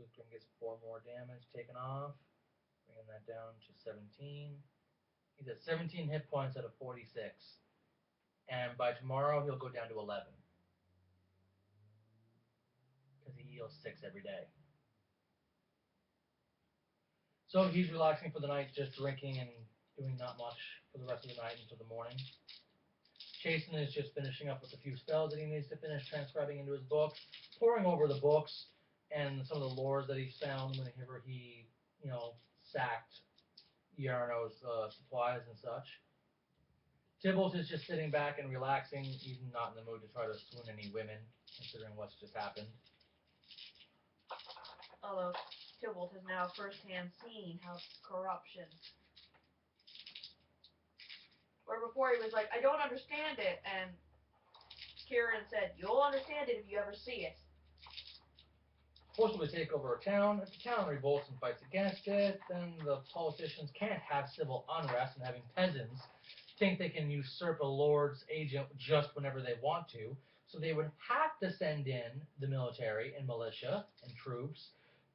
Uthgrim gets 4 more damage taken off. Bringing that down to 17. He's at 17 hit points out of 46. And by tomorrow, he'll go down to 11. Because he heals 6 every day. So he's relaxing for the night, just drinking and doing not much for the rest of the night until the morning. Jason is just finishing up with a few spells that he needs to finish transcribing into his book, poring over the books and some of the lores that he's found whenever he, sacked Yarno's supplies and such. Tybalt is just sitting back and relaxing. He's not in the mood to try to swoon any women, considering what's just happened. Although Tybalt has now firsthand seen how corruption. Where before he was like, I don't understand it, and Kieran said, you'll understand it if you ever see it. Forcibly take over a town. If the town revolts and fights against it, then the politicians can't have civil unrest and having peasants think they can usurp a lord's agent just whenever they want to. So they would have to send in the military and militia and troops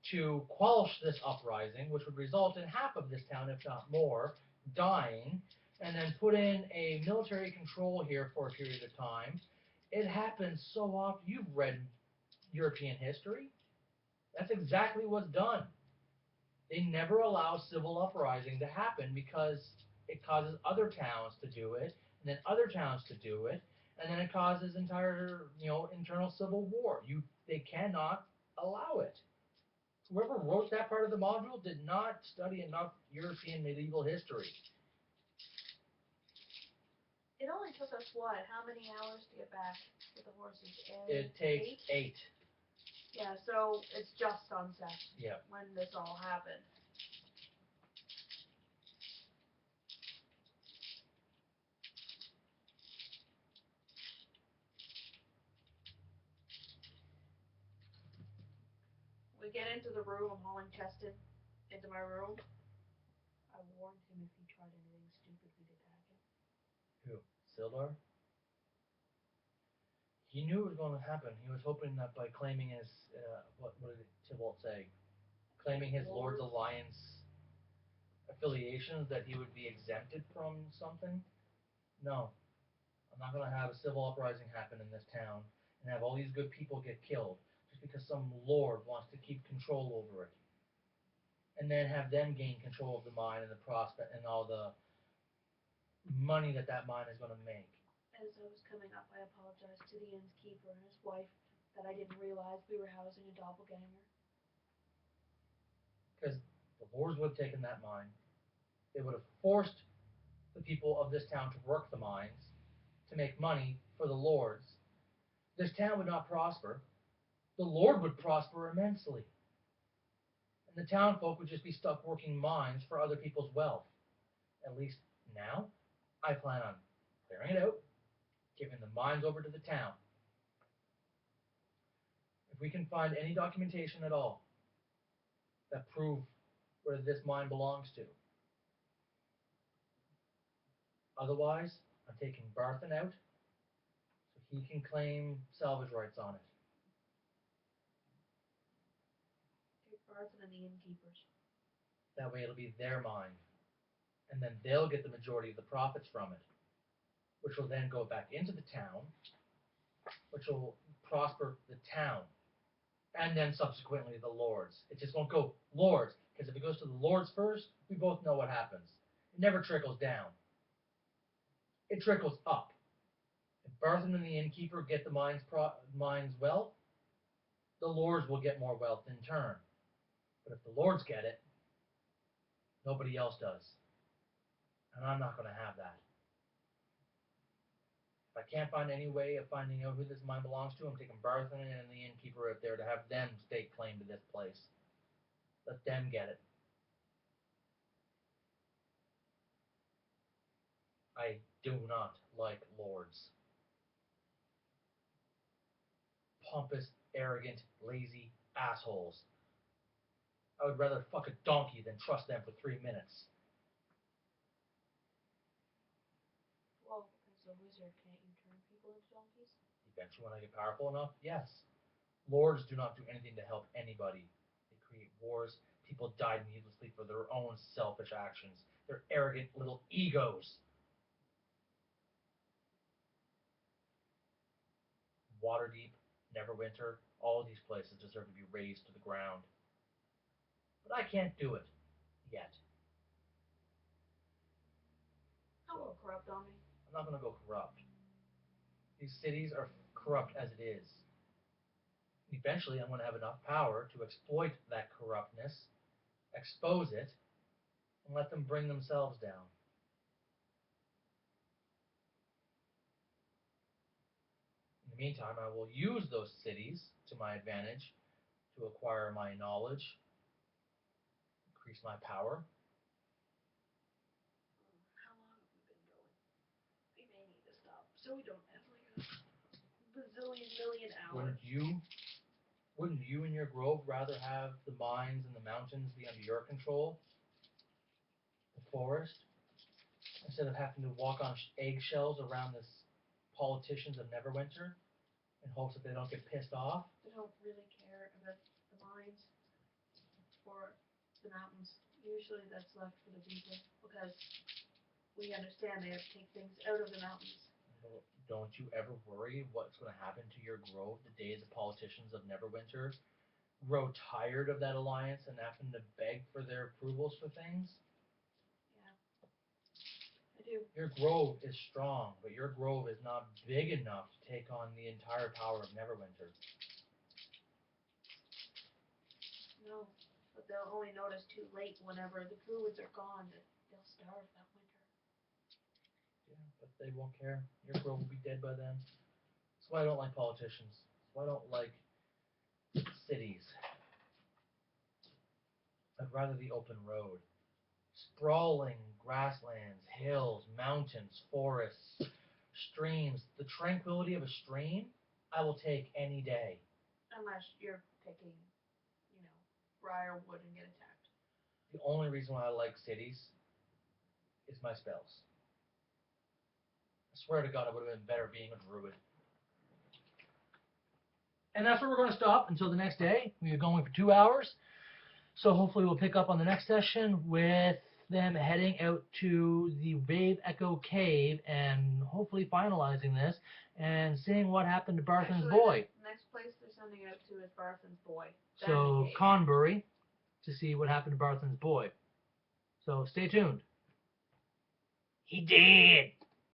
to quash this uprising, which would result in half of this town, if not more, dying, and then put in a military control here for a period of time. It happens so often. You've read European history. That's exactly what's done. They never allow civil uprising to happen because it causes other towns to do it, and then other towns to do it, and then it causes entire, internal civil war. They cannot allow it. Whoever wrote that part of the module did not study enough European medieval history. It only took us, what, how many hours to get back with the horses? It takes 8. Yeah, so it's just sunset. Yeah. When this all happened. We get into the room. I'm hauling Cheston into my room. I warned him if he tried anything stupid, we'd attack him. Who? Sildar? He knew it was going to happen. He was hoping that by claiming his, what did Tybalt say? Claiming his Lord's Alliance affiliations, that he would be exempted from something? No. I'm not going to have a civil uprising happen in this town and have all these good people get killed just because some lord wants to keep control over it. And then have them gain control of the mine and the prospect and all the money that mine is going to make. As I was coming up, I apologized to the innkeeper and his wife that I didn't realize we were housing a doppelganger. Because the lords would have taken that mine. They would have forced the people of this town to work the mines to make money for the lords. This town would not prosper. The lord would prosper immensely. And the town folk would just be stuck working mines for other people's wealth. At least now, I plan on clearing it out, giving the mines over to the town. we can find any documentation at all that prove where this mine belongs to. Otherwise, I'm taking Barthen out so he can claim salvage rights on it. Take Barthen and the innkeepers. That way it'll be their mine. And then they'll get the majority of the profits from it, which will then go back into the town, which will prosper the town, and then subsequently the lords. It just won't go lords, because if it goes to the lords first, we both know what happens. It never trickles down. It trickles up. If Barthen and the innkeeper get the mine's wealth, the lords will get more wealth in turn. But if the lords get it, nobody else does. And I'm not going to have that. If I can't find any way of finding out who this mine belongs to, I'm taking Barthen and the innkeeper out there to have them stake claim to this place. Let them get it. I do not like lords. Pompous, arrogant, lazy assholes. I would rather fuck a donkey than trust them for 3 minutes. Well, as a wizard, can't you turn people into donkeys? Eventually, when I get powerful enough, yes. Lords do not do anything to help anybody. They create wars. People die needlessly for their own selfish actions. They're arrogant little egos. Waterdeep, Neverwinter, all these places deserve to be razed to the ground. But I can't do it. Yet. Don't go corrupt on me. I'm not going to go corrupt. These cities are corrupt as it is. Eventually, I'm going to have enough power to exploit that corruptness, expose it, and let them bring themselves down. In the meantime, I will use those cities to my advantage to acquire my knowledge, increase my power. How long have we been going? We may need to stop so we don't have like a bazillion million hours. Wouldn't you and your grove rather have the mines and the mountains be under your control? The forest? Instead of having to walk on eggshells around the politicians of Neverwinter in hopes that they don't get pissed off? They don't really care about the mines or the mountains. Usually that's left for the people because we understand they have to take things out of the mountains. Don't you ever worry what's going to happen to your grove the day the politicians of Neverwinter grow tired of that alliance and having to beg for their approvals for things? Yeah, I do. Your grove is strong, but your grove is not big enough to take on the entire power of Neverwinter. No, but they'll only notice too late whenever the druids are gone that they'll starve that winter. Yeah, but they won't care. Your grove will be dead by then. That's why I don't like politicians. That's why I don't like cities. I'd rather the open road. Sprawling grasslands, hills, mountains, forests, streams. The tranquility of a stream, I will take any day. Unless you're picking, briarwood and get attacked. The only reason why I like cities is my spells. I swear to God, I would have been better being a druid. And that's where we're going to stop until the next day. We are going for 2 hours. So hopefully we'll pick up on the next session with them heading out to the Wave Echo Cave and hopefully finalizing this and seeing what happened to Barthen's boy. The next place they're sending out to is Barthen's boy. So Conbury to see what happened to Barthen's boy. So stay tuned. He did.